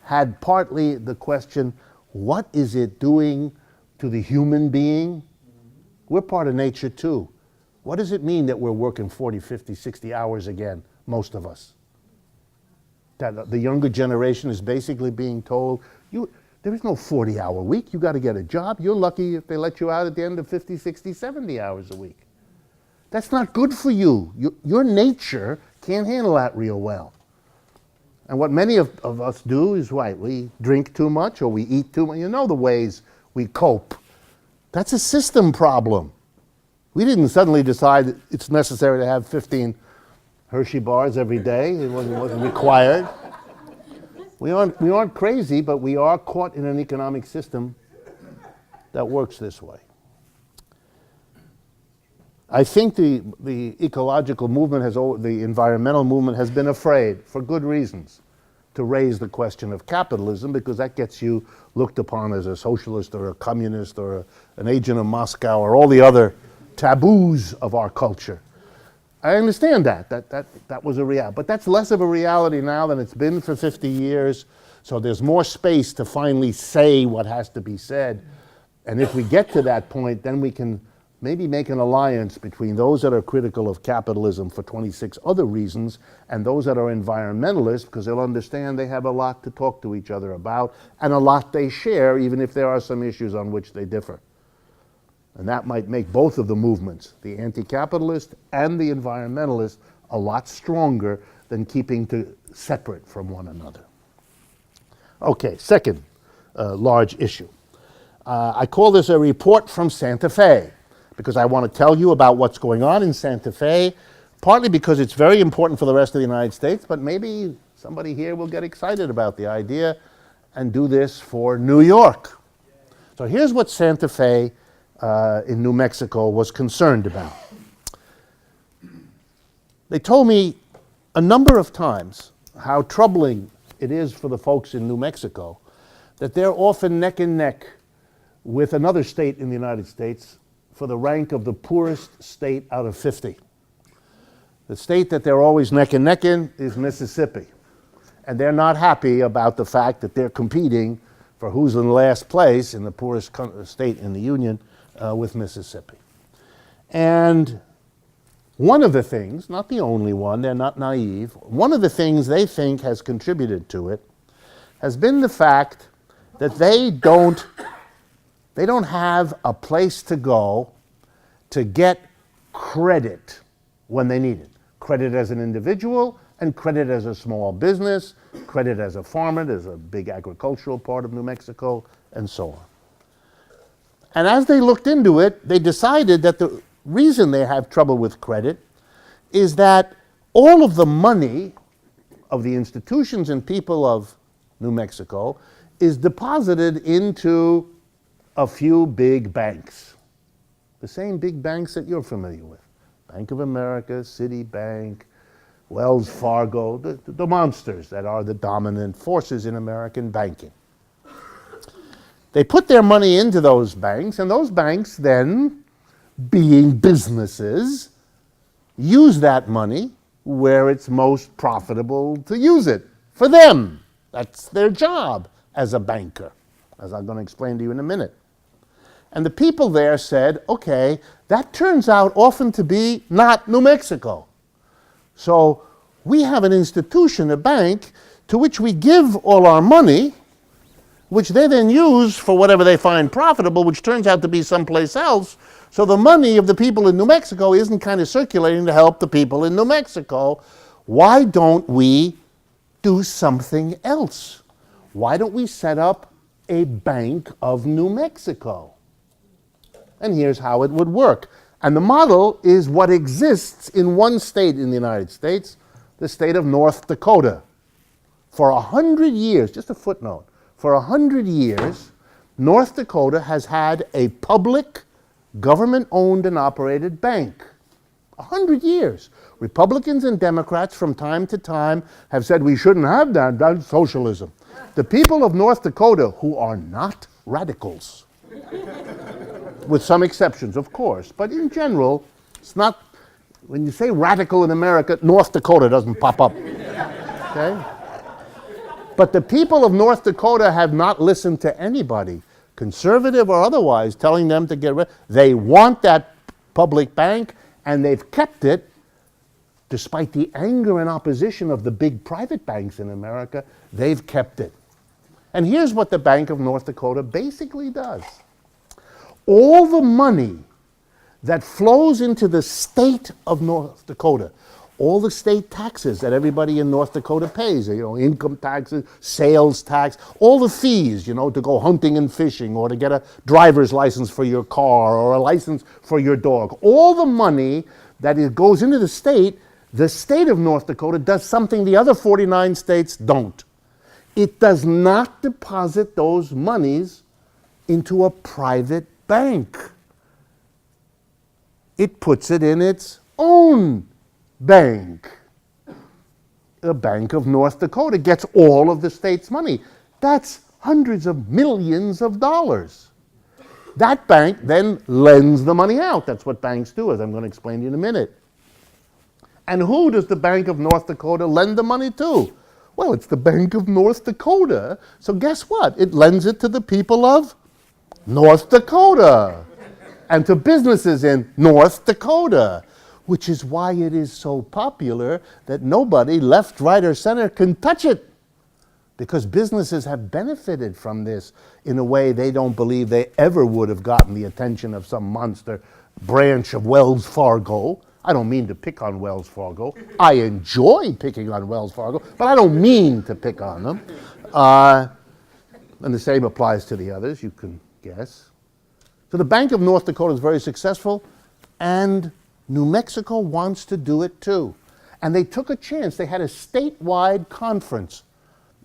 had partly the question, what is it doing to the human being? We're part of nature too. What does it mean that we're working 40, 50, 60 hours again, most of us? That the younger generation is basically being told, there is no 40-hour week. You got to get a job. You're lucky if they let you out at the end of 50, 60, 70 hours a week. That's not good for you. Your nature can't handle that real well. And what many of us do is what? We drink too much or we eat too much. You know the ways we cope. That's a system problem. We didn't suddenly decide that it's necessary to have 15 Hershey bars every day. It wasn't required. We aren't crazy, but we are caught in an economic system that works this way. I think the ecological movement the environmental movement has been afraid, for good reasons, to raise the question of capitalism, because that gets you looked upon as a socialist or a communist or an agent of Moscow or all the other taboos of our culture. I understand that was a reality, but that's less of a reality now than it's been for 50 years, so there's more space to finally say what has to be said. And if we get to that point, then we can maybe make an alliance between those that are critical of capitalism for 26 other reasons and those that are environmentalists, because they'll understand they have a lot to talk to each other about and a lot they share, even if there are some issues on which they differ. And that might make both of the movements, the anti-capitalist and the environmentalist, a lot stronger than keeping separate from one another. Okay, second large issue. I call this a report from Santa Fe, because I want to tell you about what's going on in Santa Fe, partly because it's very important for the rest of the United States, but maybe somebody here will get excited about the idea and do this for New York. So here's what Santa Fe in New Mexico was concerned about. They told me a number of times how troubling it is for the folks in New Mexico that they're often neck and neck with another state in the United States for the rank of the poorest state out of 50. The state that they're always neck and neck in is Mississippi. And they're not happy about the fact that they're competing for who's in last place in the poorest state in the Union with Mississippi. And one of the things, not the only one, they're not naive, one of the things they think has contributed to it has been the fact that they don't have a place to go to get credit when they need it. Credit as an individual and credit as a small business, credit as a farmer. There's a big agricultural part of New Mexico, and so on. And as they looked into it, they decided that the reason they have trouble with credit is that all of the money of the institutions and people of New Mexico is deposited into a few big banks. The same big banks that you're familiar with. Bank of America, Citibank, Wells Fargo, the monsters that are the dominant forces in American banking. They put their money into those banks, and those banks then, being businesses, use that money where it's most profitable to use it for them. That's their job as a banker, as I'm going to explain to you in a minute. And the people there said, okay, that turns out often to be not New Mexico. So we have an institution, a bank, to which we give all our money, which they then use for whatever they find profitable, which turns out to be someplace else. So the money of the people in New Mexico isn't kind of circulating to help the people in New Mexico. Why don't we do something else? Why don't we set up a Bank of New Mexico? And here's how it would work. And the model is what exists in one state in the United States, the state of North Dakota. For 100 years, just a footnote, for 100 years, North Dakota has had a public, government-owned and operated bank. 100 years. Republicans and Democrats from time to time have said we shouldn't have that, that's socialism. The people of North Dakota, who are not radicals, with some exceptions, of course, but in general, it's not, when you say radical in America, North Dakota doesn't pop up, okay? But the people of North Dakota have not listened to anybody conservative or otherwise, telling them to get rid. They want that public bank, and they've kept it despite the anger and opposition of the big private banks in America. They've kept it. And here's what the Bank of North Dakota basically does. All the money that flows into the state of North Dakota, all the state taxes that everybody in North Dakota pays, income taxes, sales tax, all the fees, to go hunting and fishing, or to get a driver's license for your car or a license for your dog, all the money that goes into the state of North Dakota does something the other 49 states don't. It does not deposit those monies into a private bank. It puts it in its own bank. The Bank of North Dakota gets all of the state's money. That's hundreds of millions of dollars. That bank then lends the money out. That's what banks do, as I'm going to explain to you in a minute. And who does the Bank of North Dakota lend the money to? Well, it's the Bank of North Dakota. So guess what? It lends it to the people of North Dakota and to businesses in North Dakota, which is why it is so popular that nobody, left, right, or center, can touch it, because businesses have benefited from this in a way they don't believe they ever would have gotten the attention of some monster branch of Wells Fargo. I don't mean to pick on Wells Fargo. I enjoy picking on Wells Fargo, but I don't mean to pick on them. And the same applies to the others, you can guess. So the Bank of North Dakota is very successful, and New Mexico wants to do it too. And they took a chance. They had a statewide conference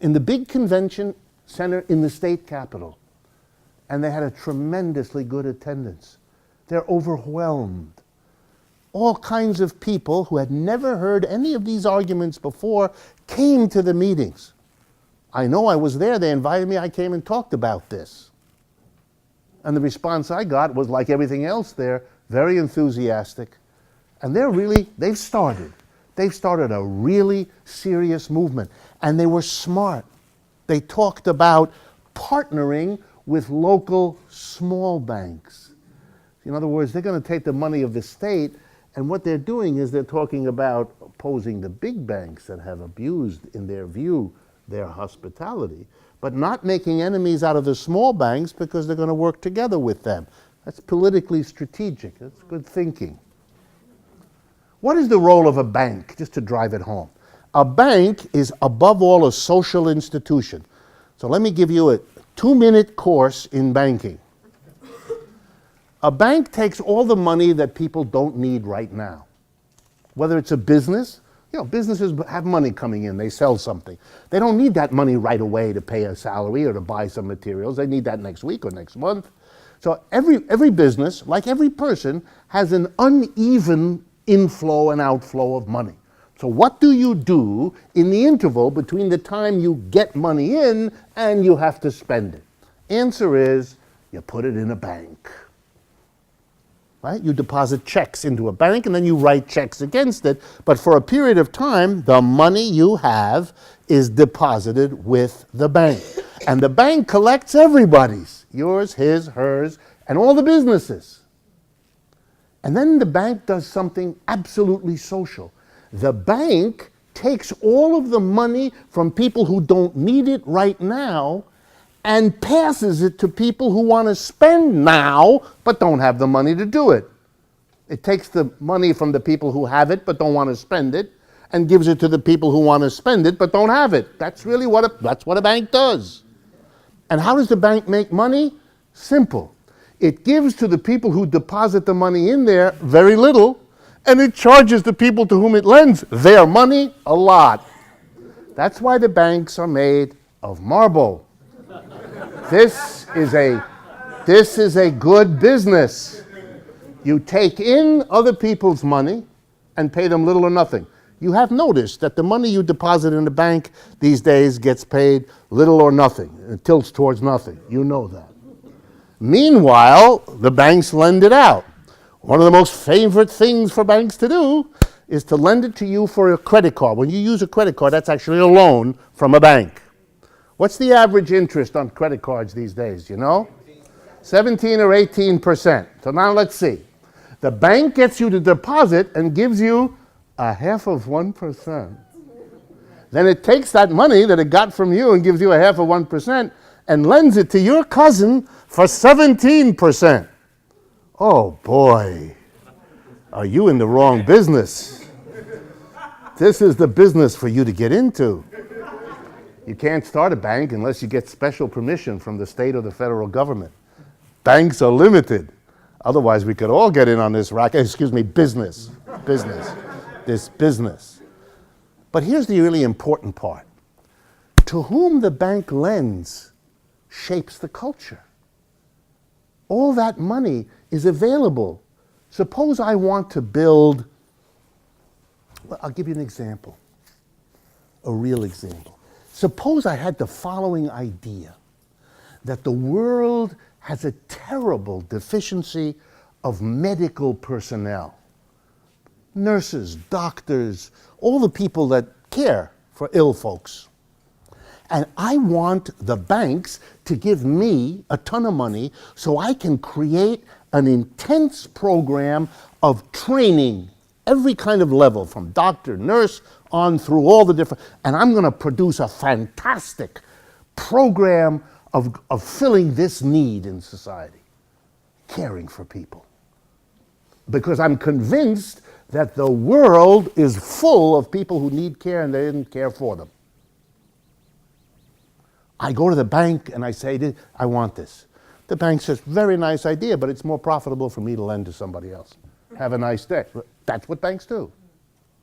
in the big convention center in the state capitol. And they had a tremendously good attendance. They're overwhelmed. All kinds of people who had never heard any of these arguments before came to the meetings. I know, I was there. They invited me. I came and talked about this. And the response I got was, like everything else there, very enthusiastic. And they've started a really serious movement. And they were smart. They talked about partnering with local small banks. In other words, they're going to take the money of the state, and what they're doing is they're talking about opposing the big banks that have abused, in their view, their hospitality, but not making enemies out of the small banks, because they're going to work together with them. That's politically strategic. That's good thinking. What is the role of a bank, just to drive it home? A bank is, above all, a social institution. So let me give you a 2-minute course in banking. A bank takes all the money that people don't need right now. Whether it's a business, businesses have money coming in, they sell something. They don't need that money right away to pay a salary or to buy some materials. They need that next week or next month. So every business, like every person, has an uneven inflow and outflow of money. So what do you do in the interval between the time you get money in and you have to spend it? Answer is, you put it in a bank. Right? You deposit checks into a bank and then you write checks against it. But for a period of time, the money you have is deposited with the bank. And the bank collects everybody's, yours, his, hers, and all the businesses. And then the bank does something absolutely social. The bank takes all of the money from people who don't need it right now and passes it to people who want to spend now but don't have the money to do it. It takes the money from the people who have it but don't want to spend it and gives it to the people who want to spend it but don't have it. That's really what a bank does. And how does the bank make money? Simple. It gives to the people who deposit the money in there very little, and it charges the people to whom it lends their money a lot. That's why the banks are made of marble. This is a good business. You take in other people's money and pay them little or nothing. You have noticed that the money you deposit in the bank these days gets paid little or nothing. It tilts towards nothing. You know that. Meanwhile, the banks lend it out. One of the most favorite things for banks to do is to lend it to you for a credit card. When you use a credit card, that's actually a loan from a bank. What's the average interest on credit cards these days, you know? 17 or 18%. So now let's see. The bank gets you to deposit and gives you 0.5%. Then it takes that money that it got from you and gives you 0.5% and lends it to your cousin for 17%. Oh boy, are you in the wrong business? This is the business for you to get into. You can't start a bank unless you get special permission from the state or the federal government. Banks are limited. Otherwise, we could all get in on this business. This business. But here's the really important part. To whom the bank lends shapes the culture. All that money is available. Suppose I want to build, well, I'll give you an example, a real example. Suppose I had the following idea, that the world has a terrible deficiency of medical personnel. Nurses, doctors, all the people that care for ill folks. And I want the banks to give me a ton of money so I can create an intense program of training, every kind of level, from doctor, nurse, on through all the different, and I'm going to produce a fantastic program of filling this need in society, caring for people. Because I'm convinced that the world is full of people who need care and they didn't care for them. I go to the bank and I say, I want this. The bank says, very nice idea, but it's more profitable for me to lend to somebody else. Have a nice day. That's what banks do.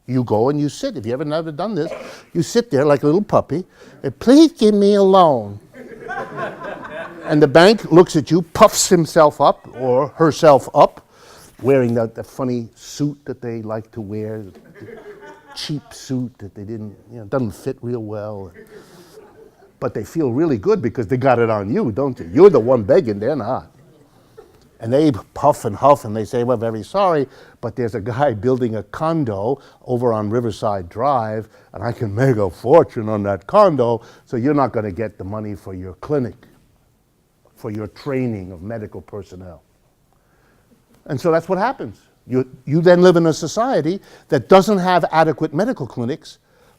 You go and you sit. If you haven't ever done this, you sit there like a little puppy. And, please give me a loan. And the bank looks at you, puffs himself up or herself up, wearing that funny suit that they like to wear, the cheap suit that they didn't, doesn't fit real well. But they feel really good because they got it on you, don't you? You're the one begging, they're not. And they puff and huff and they say, we're very sorry, but there's a guy building a condo over on Riverside Drive, and I can make a fortune on that condo, so you're not going to get the money for your clinic, for your training of medical personnel. And so that's what happens. You then live in a society that doesn't have adequate medical clinics,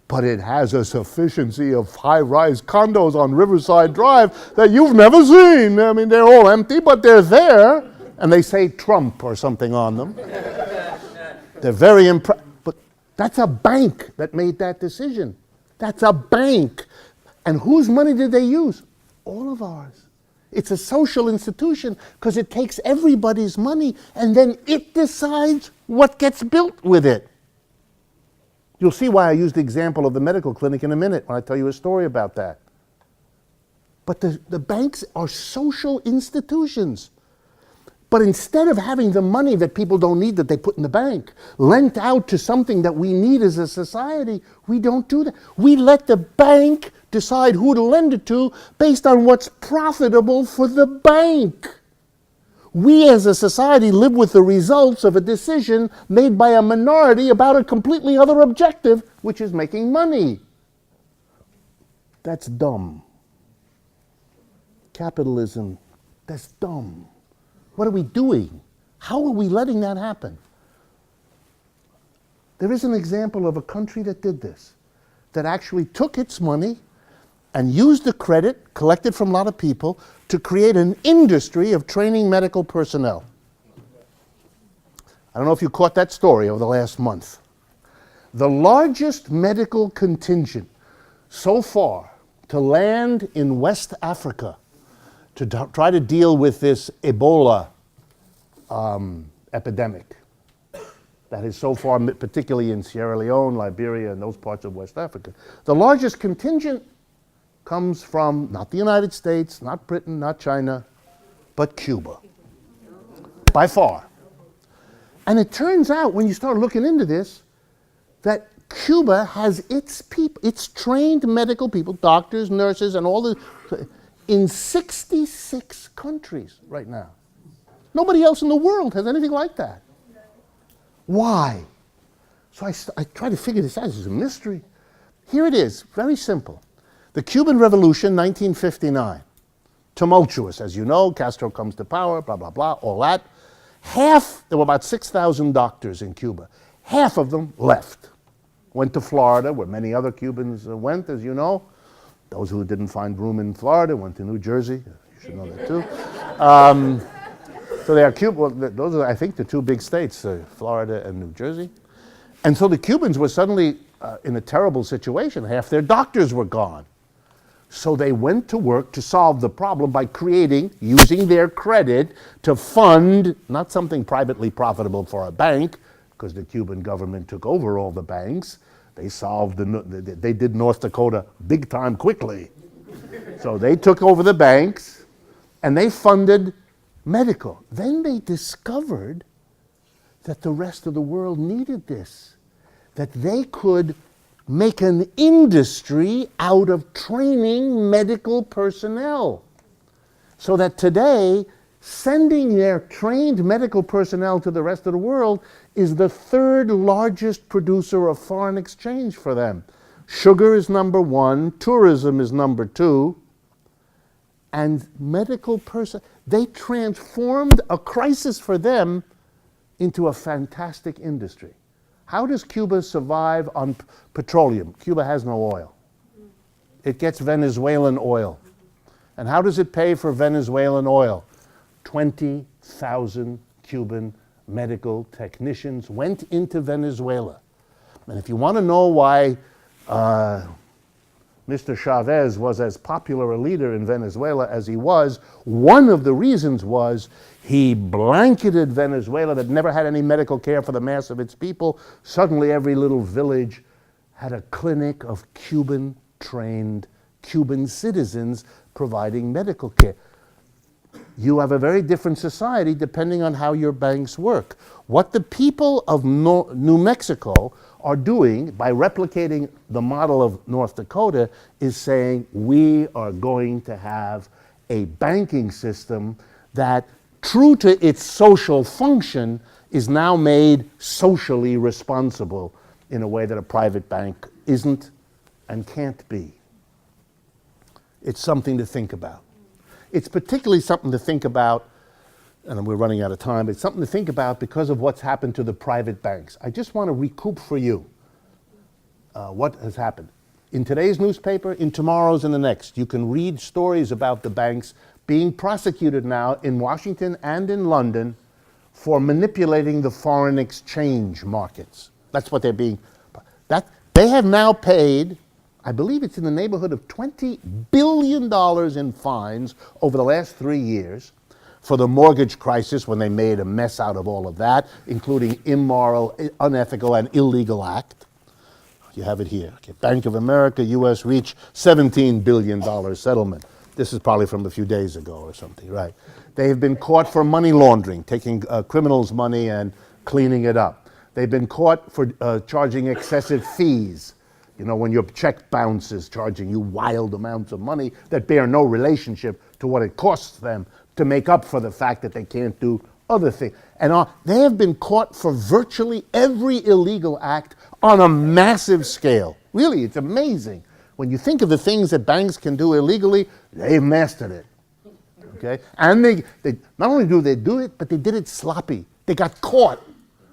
but it has a sufficiency of high-rise condos on Riverside Drive that you've never seen. I mean, they're all empty, but they're there, and they say Trump or something on them. They're very impressed. But that's a bank that made that decision. That's a bank. And whose money did they use? All of ours. It's a social institution because it takes everybody's money, and then it decides what gets built with it. You'll see why I used the example of the medical clinic in a minute when I tell you a story about that. But the banks are social institutions. But instead of having the money that people don't need that they put in the bank lent out to something that we need as a society, we don't do that. We let the bank decide who to lend it to based on what's profitable for the bank. We as a society live with the results of a decision made by a minority about a completely other objective, which is making money. That's dumb. Capitalism, that's dumb. What are we doing? How are we letting that happen? There is an example of a country that did this, that actually took its money and used the credit collected from a lot of people to create an industry of training medical personnel. I don't know if you caught that story over the last month. The largest medical contingent so far to land in West Africa to try to deal with this Ebola epidemic that is so far, particularly in Sierra Leone, Liberia, and those parts of West Africa. The largest contingent comes from not the United States, not Britain, not China, but Cuba, by far. And it turns out, when you start looking into this, that Cuba has its people, its trained medical people, doctors, nurses, and all the, in 66 countries right now. Nobody else in the world has anything like that. Why? So I try to figure this out. This is a mystery. Here it is, very simple. The Cuban Revolution, 1959. tumultuous. As you know, Castro comes to power, blah, blah, blah, all that. There were about 6,000 doctors in Cuba. Half of them left. Went to Florida, where many other Cubans went, as you know. Those who didn't find room in Florida went to New Jersey. You should know that too. So they are those are, I think, the two big states, Florida and New Jersey. And so the Cubans were suddenly in a terrible situation. Half their doctors were gone. So they went to work to solve the problem by using their credit to fund, not something privately profitable for a bank, because the Cuban government took over all the banks. They did North Dakota big time quickly. So they took over the banks and they funded medical. Then they discovered that the rest of the world needed this, that they could make an industry out of training medical personnel. So that today, sending their trained medical personnel to the rest of the world is the third largest producer of foreign exchange for them. Sugar is number one, tourism is number two, and they transformed a crisis for them into a fantastic industry. How does Cuba survive on petroleum? Cuba has no oil. It gets Venezuelan oil. And how does it pay for Venezuelan oil? 20,000 Cuban medical technicians went into Venezuela. And if you want to know why Mr. Chavez was as popular a leader in Venezuela as he was, one of the reasons was he blanketed Venezuela that never had any medical care for the mass of its people. Suddenly every little village had a clinic of Cuban-trained Cuban citizens providing medical care. You have a very different society depending on how your banks work. What the people of New Mexico are doing by replicating the model of North Dakota is saying we are going to have a banking system that, true to its social function, is now made socially responsible in a way that a private bank isn't and can't be. It's something to think about. It's particularly something to think about, and we're running out of time, but it's something to think about because of what's happened to the private banks. I just want to recoup for you what has happened. In today's newspaper, in tomorrow's, and the next, you can read stories about the banks being prosecuted now in Washington and in London for manipulating the foreign exchange markets. That's what they're being. They have now paid, I believe it's in the neighborhood of $20 billion in fines over the last 3 years for the mortgage crisis, when they made a mess out of all of that, including immoral, unethical, and illegal act. You have it here. Okay. Bank of America, U.S. reach $17 billion settlement. This is probably from a few days ago or something, right? They have been caught for money laundering, taking criminals' money and cleaning it up. They've been caught for charging excessive fees. You know, when your check bounces, charging you wild amounts of money that bear no relationship to what it costs them to make up for the fact that they can't do other things. And they have been caught for virtually every illegal act on a massive scale. Really, it's amazing. When you think of the things that banks can do illegally, they've mastered it. Okay? And they not only do they do it, but they did it sloppy. They got caught.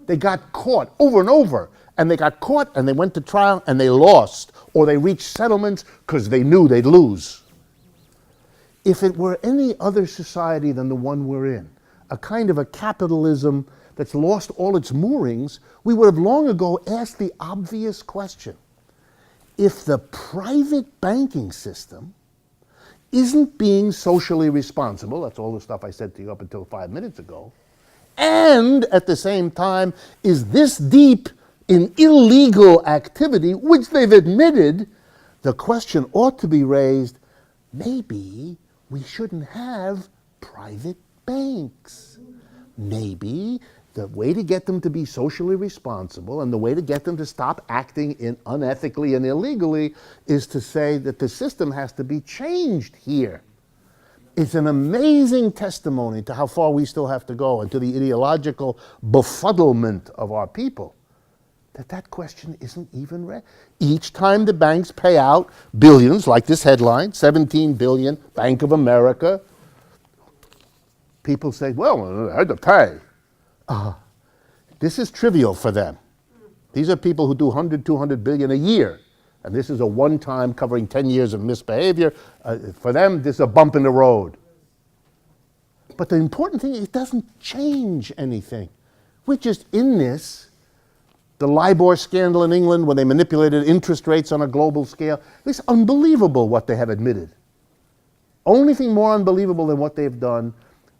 They got caught over and over. And they got caught and they went to trial and they lost. Or they reached settlements because they knew they'd lose. If it were any other society than the one we're in, a kind of a capitalism that's lost all its moorings, we would have long ago asked the obvious question. If the private banking system isn't being socially responsible, that's all the stuff I said to you up until 5 minutes ago, and at the same time is this deep in illegal activity, which they've admitted, the question ought to be raised, maybe we shouldn't have private banks. Maybe the way to get them to be socially responsible and the way to get them to stop acting unethically and illegally is to say that the system has to be changed here. It's an amazing testimony to how far we still have to go and to the ideological befuddlement of our people. that question isn't even read. Each time the banks pay out billions, like this headline, 17 billion, Bank of America, people say, well, I had to pay. This is trivial for them. These are people who do 100, 200 billion a year. And this is a one-time covering 10 years of misbehavior. For them, this is a bump in the road. But the important thing, it doesn't change anything. We're just in this. The LIBOR scandal in England, when they manipulated interest rates on a global scale, it's unbelievable what they have admitted. Only thing more unbelievable than what they've done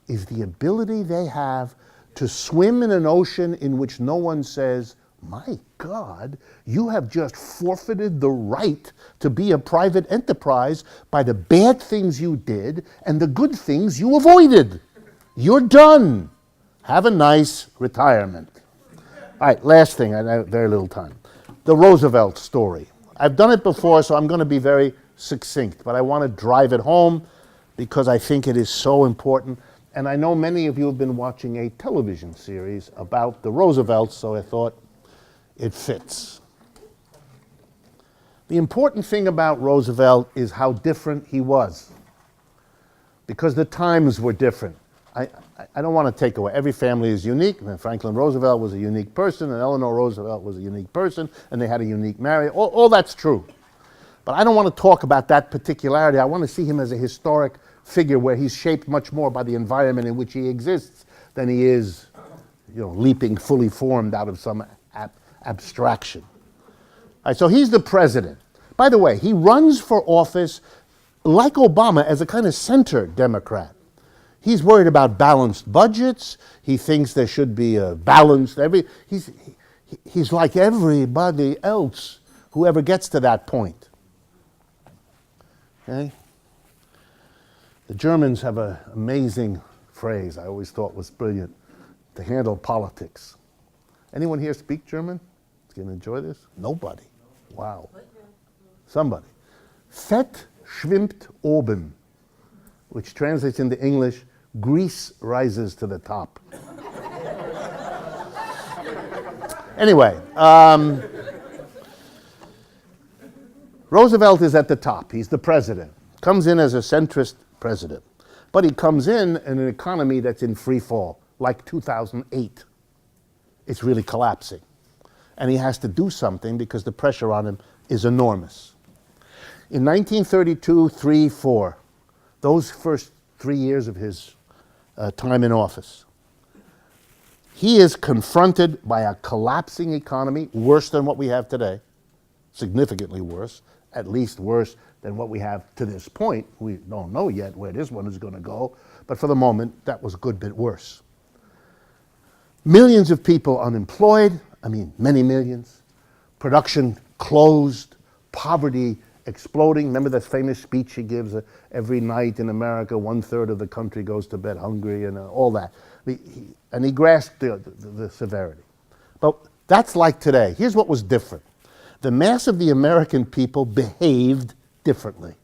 is the ability they have to swim in an ocean in which no one says, my God, you have just forfeited the right to be a private enterprise by the bad things you did and the good things you avoided. You're done. Have a nice retirement. All right, last thing, I have very little time. The Roosevelt Story. I've done it before, so I'm going to be very succinct, but I want to drive it home because I think it is so important. And I know many of you have been watching a television series about the Roosevelts, so I thought it fits. The important thing about Roosevelt is how different he was, because the times were different. I don't want to take away. Every family is unique. And Franklin Roosevelt was a unique person, and Eleanor Roosevelt was a unique person, and they had a unique marriage. All that's true. But I don't want to talk about that particularity. I want to see him as a historic figure where he's shaped much more by the environment in which he exists than he is, leaping fully formed out of some abstraction. All right, so he's the president. By the way, he runs for office like Obama as a kind of center Democrat. He's worried about balanced budgets. He thinks there should be a balanced he's like everybody else who ever gets to that point. Okay? The Germans have an amazing phrase I always thought was brilliant to handle politics. Anyone here speak German? Going to enjoy this? Nobody. Wow. Somebody. Fett schwimmt oben, which translates into English, grease rises to the top. Anyway, Roosevelt is at the top. He's the president. Comes in as a centrist president. But he comes in an economy that's in free fall, like 2008. It's really collapsing. And he has to do something because the pressure on him is enormous. In 1932, 3, 4, those first 3 years of his time in office, he is confronted by a collapsing economy, worse than what we have today, significantly worse, at least worse than what we have to this point. We don't know yet where this one is going to go, but for the moment, that was a good bit worse. Millions of people unemployed, many millions. Production closed, poverty exploding. Remember that famous speech he gives every night in America, 1/3 of the country goes to bed hungry and all that. And he grasped the severity. But that's like today. Here's what was different. The mass of the American people behaved differently.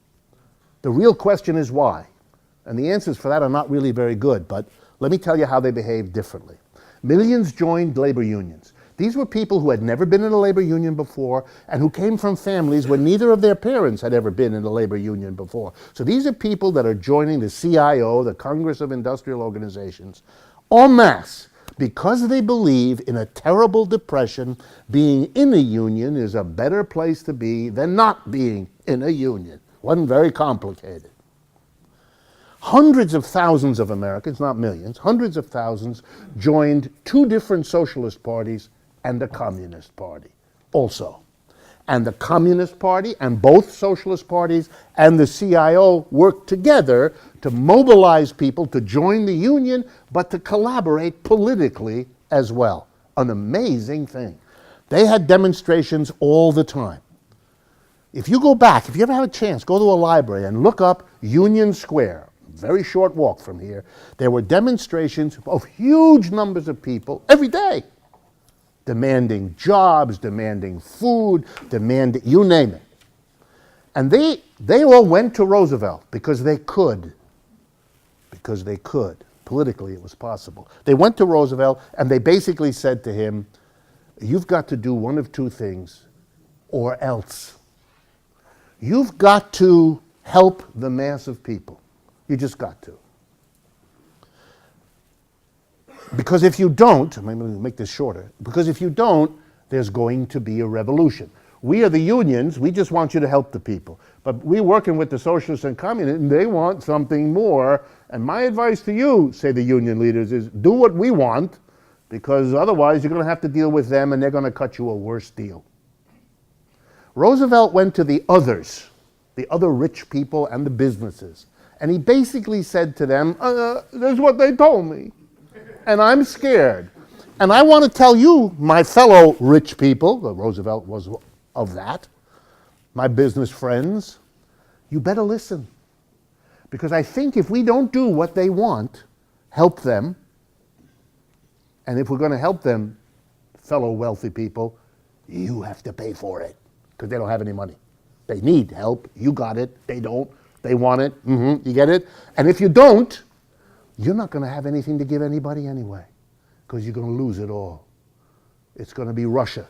The real question is why. And the answers for that are not really very good, but let me tell you how they behaved differently. Millions joined labor unions. These were people who had never been in a labor union before and who came from families where neither of their parents had ever been in a labor union before. So these are people that are joining the CIO, the Congress of Industrial Organizations, en masse, because they believe in a terrible depression, being in a union is a better place to be than not being in a union. Wasn't very complicated. Hundreds of thousands of Americans, not millions, hundreds of thousands joined two different socialist parties and the Communist Party also. And the Communist Party and both socialist parties and the CIO worked together to mobilize people to join the union, but to collaborate politically as well. An amazing thing. They had demonstrations all the time. If you go back, if you ever have a chance, go to a library and look up Union Square, very short walk from here, there were demonstrations of huge numbers of people every day, demanding jobs, demanding food, demanding, you name it. And they all went to Roosevelt because they could. Because they could. Politically, it was possible. They went to Roosevelt and they basically said to him, you've got to do one of two things, or else. You've got to help the mass of people. You just got to. Because if you don't, I'm going to make this shorter, because if you don't, there's going to be a revolution. We are the unions, we just want you to help the people. But we're working with the socialists and communists, and they want something more. And my advice to you, say the union leaders, is do what we want, because otherwise you're going to have to deal with them, and they're going to cut you a worse deal. Roosevelt went to the others, the other rich people and the businesses, and he basically said to them, "That's what they told me, and I'm scared. And I want to tell you, my fellow rich people," Roosevelt was of that, "my business friends, you better listen. Because I think if we don't do what they want, help them, and if we're going to help them, fellow wealthy people, you have to pay for it, because they don't have any money. They need help. You got it. They don't. They want it. You get it? And if you don't, you're not going to have anything to give anybody anyway, because you're going to lose it all. It's going to be Russia.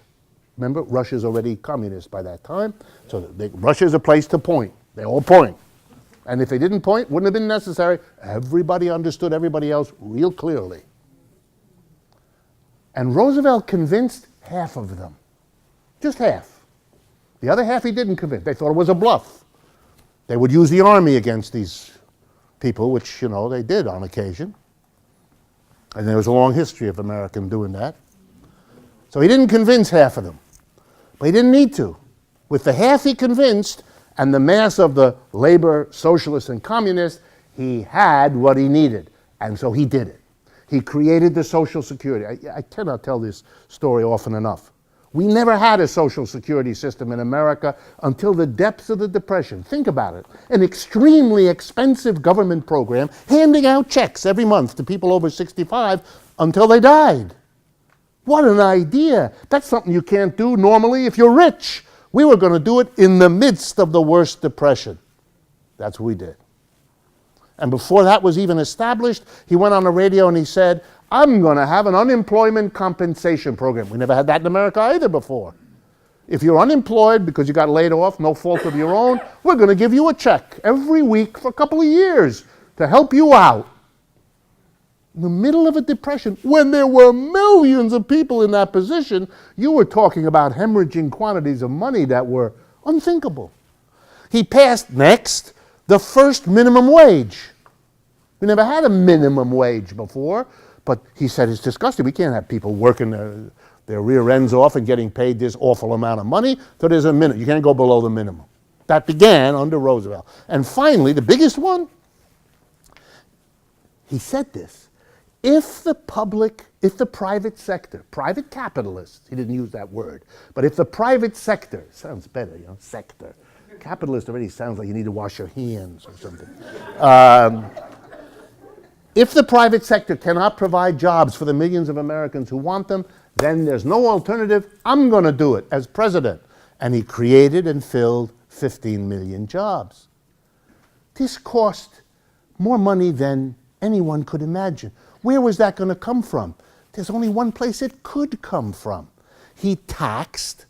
Remember, Russia's already communist by that time, so Russia's a place to point. They all point. And if they didn't point, wouldn't have been necessary. Everybody understood everybody else real clearly. And Roosevelt convinced half of them. Just half. The other half he didn't convince. They thought it was a bluff. They would use the army against these people, which, you know, they did on occasion. And there was a long history of Americans doing that. So he didn't convince half of them. But he didn't need to. With the half he convinced and the mass of the labor, socialists, and communists, he had what he needed. And so he did it. He created the Social Security. I cannot tell this story often enough. We never had a Social Security system in America until the depths of the Depression. Think about it. An extremely expensive government program handing out checks every month to people over 65 until they died. What an idea. That's something you can't do normally if you're rich. We were going to do it in the midst of the worst depression. That's what we did. And before that was even established, he went on the radio and he said, "I'm going to have an unemployment compensation program." We never had that in America either before. If you're unemployed because you got laid off, no fault of your own, we're going to give you a check every week for a couple of years to help you out. In the middle of a depression, when there were millions of people in that position, you were talking about hemorrhaging quantities of money that were unthinkable. He passed, next, the first minimum wage. We never had a minimum wage before, but he said it's disgusting. We can't have people working their rear ends off and getting paid this awful amount of money, so there's a minimum. You can't go below the minimum. That began under Roosevelt. And finally, the biggest one, he said this: if the private sector, private capitalists, he didn't use that word, but if the private sector, sounds better, you know, sector. Capitalist already sounds like you need to wash your hands or something. If the private sector cannot provide jobs for the millions of Americans who want them, then there's no alternative. I'm going to do it as president. And he created and filled 15 million jobs. This cost more money than anyone could imagine. Where was that going to come from? There's only one place it could come from. He taxed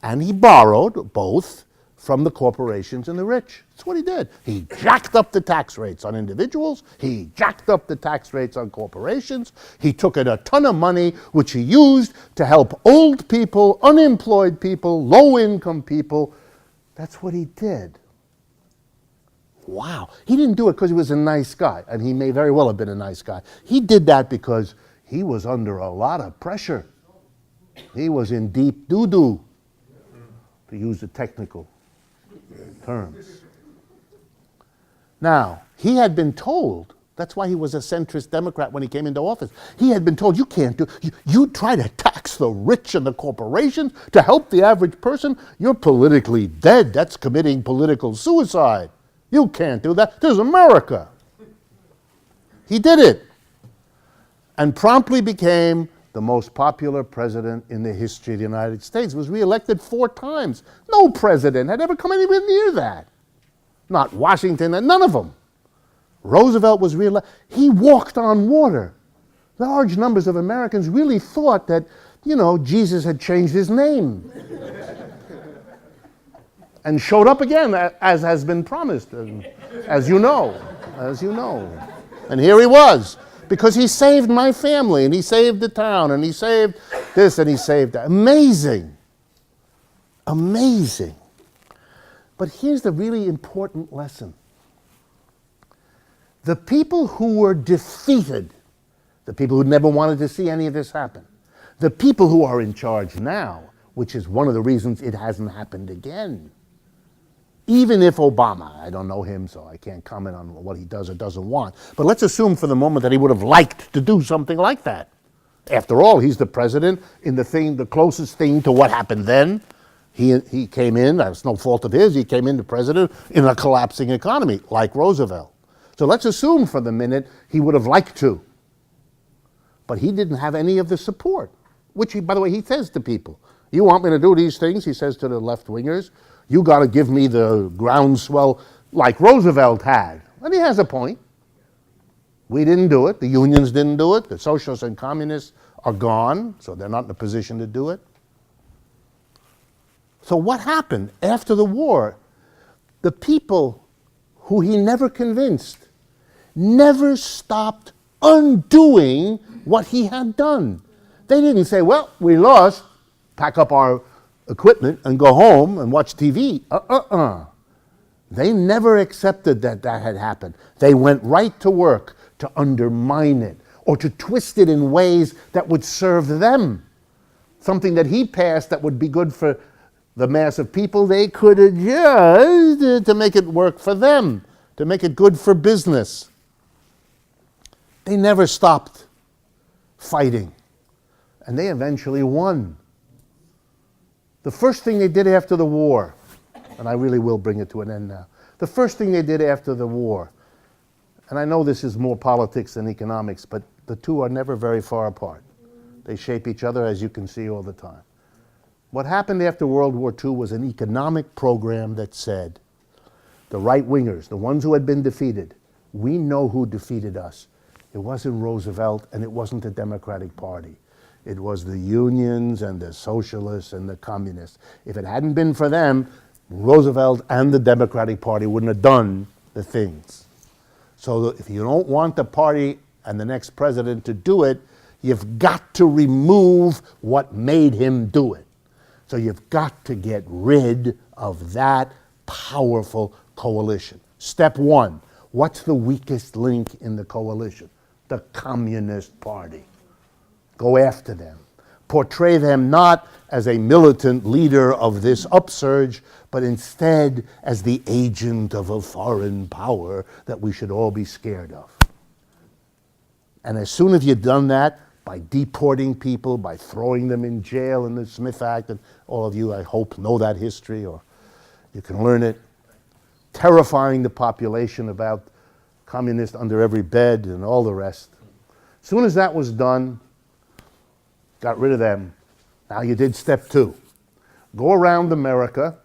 and he borrowed, both, from the corporations and the rich. That's what he did. He jacked up the tax rates on individuals. He jacked up the tax rates on corporations. He took in a ton of money, which he used to help old people, unemployed people, low-income people. That's what he did. Wow. He didn't do it because he was a nice guy, and he may very well have been a nice guy. He did that because he was under a lot of pressure. He was in deep doo-doo, to use the technical terms. Now, he had been told, that's why he was a centrist Democrat when he came into office. He had been told, you can't do, you try to tax the rich and the corporations to help the average person, you're politically dead. That's committing political suicide. You can't do that. This is America. He did it, and promptly became the most popular president in the history of the United States. Was reelected 4 times. No president had ever come anywhere near that. Not Washington, none of them. Roosevelt was reelected. He walked on water. Large numbers of Americans really thought that you know, Jesus had changed his name and showed up again, as has been promised, as you know. And here he was, because he saved my family, and he saved the town, and he saved this, and he saved that. Amazing. Amazing. But here's the really important lesson. The people who were defeated, the people who never wanted to see any of this happen, the people who are in charge now, which is one of the reasons it hasn't happened again. Even if Obama, I don't know him, so I can't comment on what he does or doesn't want, but let's assume for the moment that he would have liked to do something like that. After all, he's the president in the closest thing to what happened then. He came in, that's no fault of his, he came in the president in a collapsing economy, like Roosevelt. So let's assume for the minute he would have liked to. But he didn't have any of the support, which, by the way, he says to people. You want me to do these things, he says to the left-wingers, you got to give me the groundswell like Roosevelt had. And he has a point. We didn't do it. The unions didn't do it. The socialists and communists are gone, so they're not in a position to do it. So what happened after the war? The people who he never convinced never stopped undoing what he had done. They didn't say, well, we lost, pack up our equipment and go home and watch TV. They never accepted that had happened. They went right to work to undermine it or to twist it in ways that would serve them. Something that he passed that would be good for the mass of people, they could adjust to make it work for them, to make it good for business. They never stopped fighting, and they eventually won. The first thing they did after the war, and I really will bring it to an end now, the first thing they did after the war, and I know this is more politics than economics, but the two are never very far apart. They shape each other, as you can see all the time. What happened after World War II was an economic program that said, the right-wingers, the ones who had been defeated, we know who defeated us. It wasn't Roosevelt, and it wasn't the Democratic Party. It was the unions and the socialists and the communists. If it hadn't been for them, Roosevelt and the Democratic Party wouldn't have done the things. So if you don't want the party and the next president to do it, you've got to remove what made him do it. So you've got to get rid of that powerful coalition. Step one, what's the weakest link in the coalition? The Communist Party. Go after them. Portray them not as a militant leader of this upsurge, but instead as the agent of a foreign power that we should all be scared of. And as soon as you've done that, by deporting people, by throwing them in jail in the Smith Act, and all of you, I hope, know that history, or you can learn it, terrifying the population about communists under every bed and all the rest. As soon as that was done, got rid of them. Now you did step two. Go around America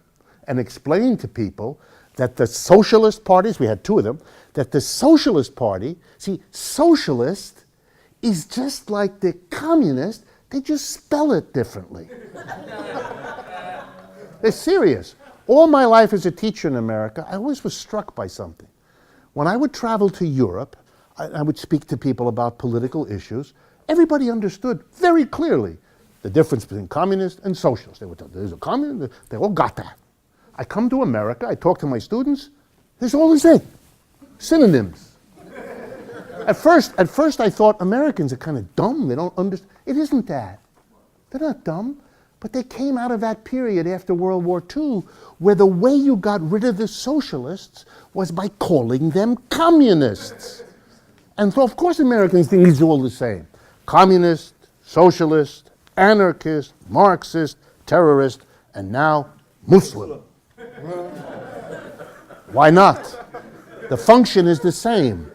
and explain to people that the socialist parties, we had two of them, that the Socialist Party, see, socialist is just like the communist, they just spell it differently. They're serious. All my life as a teacher in America, I always was struck by something. When I would travel to Europe, I would speak to people about political issues. Everybody understood very clearly the difference between communist and socialist. They would tell, there's a communist, they all got that. I come to America, I talk to my students, there's all the same synonyms. At first I thought Americans are kind of dumb, they don't understand. It isn't that. They're not dumb, but they came out of that period after World War II where the way you got rid of the socialists was by calling them communists. And so of course Americans think it's all the same. Communist, socialist, anarchist, Marxist, terrorist, and now Muslim. Why not? The function is the same.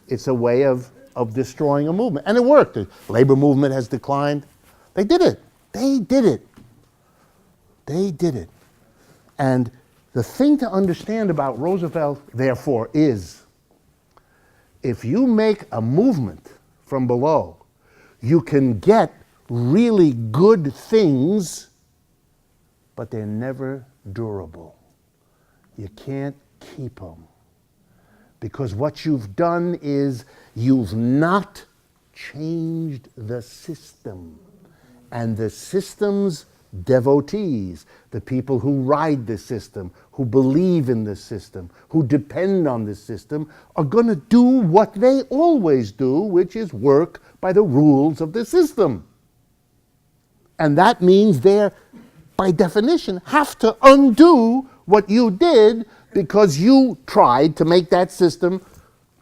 It's a way of destroying a movement. And it worked. The labor movement has declined. They did it. They did it. They did it. And the thing to understand about Roosevelt, therefore, is if you make a movement from below, you can get really good things, but they're never durable. You can't keep them. Because what you've done is you've not changed the system. And the system's devotees, the people who ride the system, who believe in the system, who depend on the system, are going to do what they always do, which is work by the rules of the system. And that means they, by definition, have to undo what you did because you tried to make that system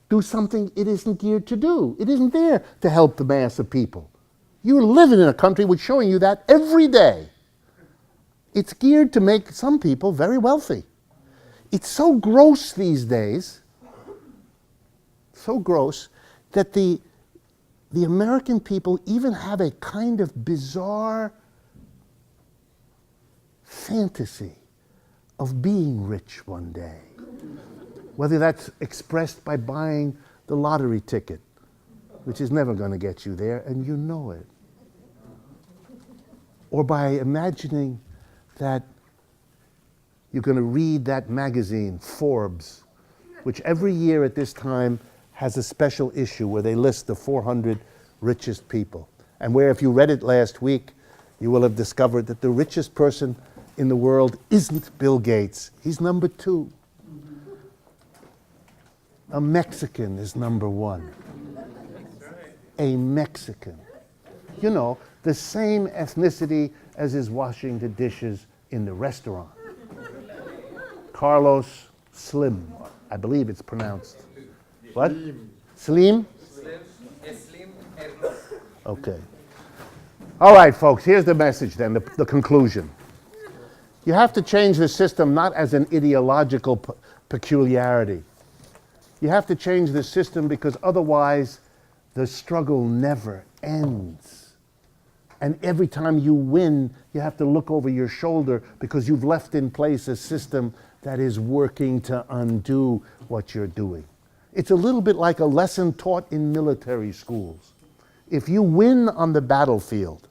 do something it isn't geared to do. It isn't there to help the mass of people. You're living in a country which is showing you that every day. It's geared to make some people very wealthy. It's so gross these days, so gross, that the American people even have a kind of bizarre fantasy of being rich one day. Whether that's expressed by buying the lottery ticket, which is never going to get you there, and you know it. Or by imagining that you're going to read that magazine, Forbes, which every year at this time has a special issue where they list the 400 richest people. And where, if you read it last week, you will have discovered that the richest person in the world isn't Bill Gates. He's number 2. A Mexican is number 1. A Mexican. You know, the same ethnicity as is washing the dishes in the restaurant. Carlos Slim, I believe it's pronounced. What? Slim? Slim Erno. Okay. All right, folks, here's the message then, the conclusion. You have to change the system not as an ideological peculiarity. You have to change the system because otherwise the struggle never ends. And every time you win, you have to look over your shoulder because you've left in place a system that is working to undo what you're doing. It's a little bit like a lesson taught in military schools. If you win on the battlefield,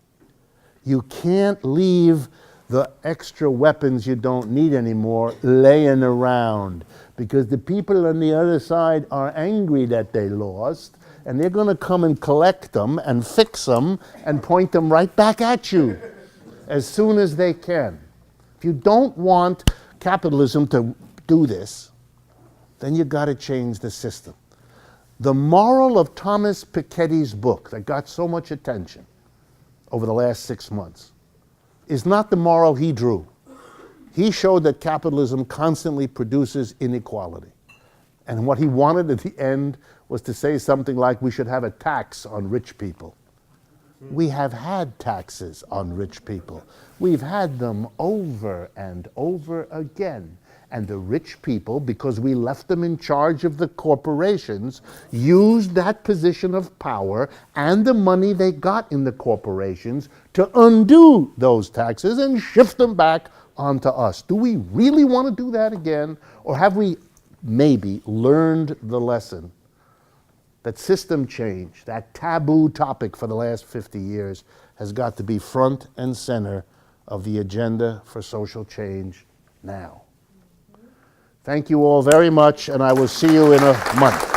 you can't leave the extra weapons you don't need anymore laying around because the people on the other side are angry that they lost, and they're going to come and collect them and fix them and point them right back at you as soon as they can. If you don't want capitalism to do this, then you've got to change the system. The moral of Thomas Piketty's book that got so much attention over the last 6 months is not the moral he drew. He showed that capitalism constantly produces inequality. And what he wanted at the end was to say something like we should have a tax on rich people. We have had taxes on rich people. We've had them over and over again. And the rich people, because we left them in charge of the corporations, used that position of power and the money they got in the corporations to undo those taxes and shift them back onto us. Do we really want to do that again? Or have we maybe learned the lesson that system change, that taboo topic for the last 50 years, has got to be front and center of the agenda for social change now? Thank you all very much, and I will see you in a month.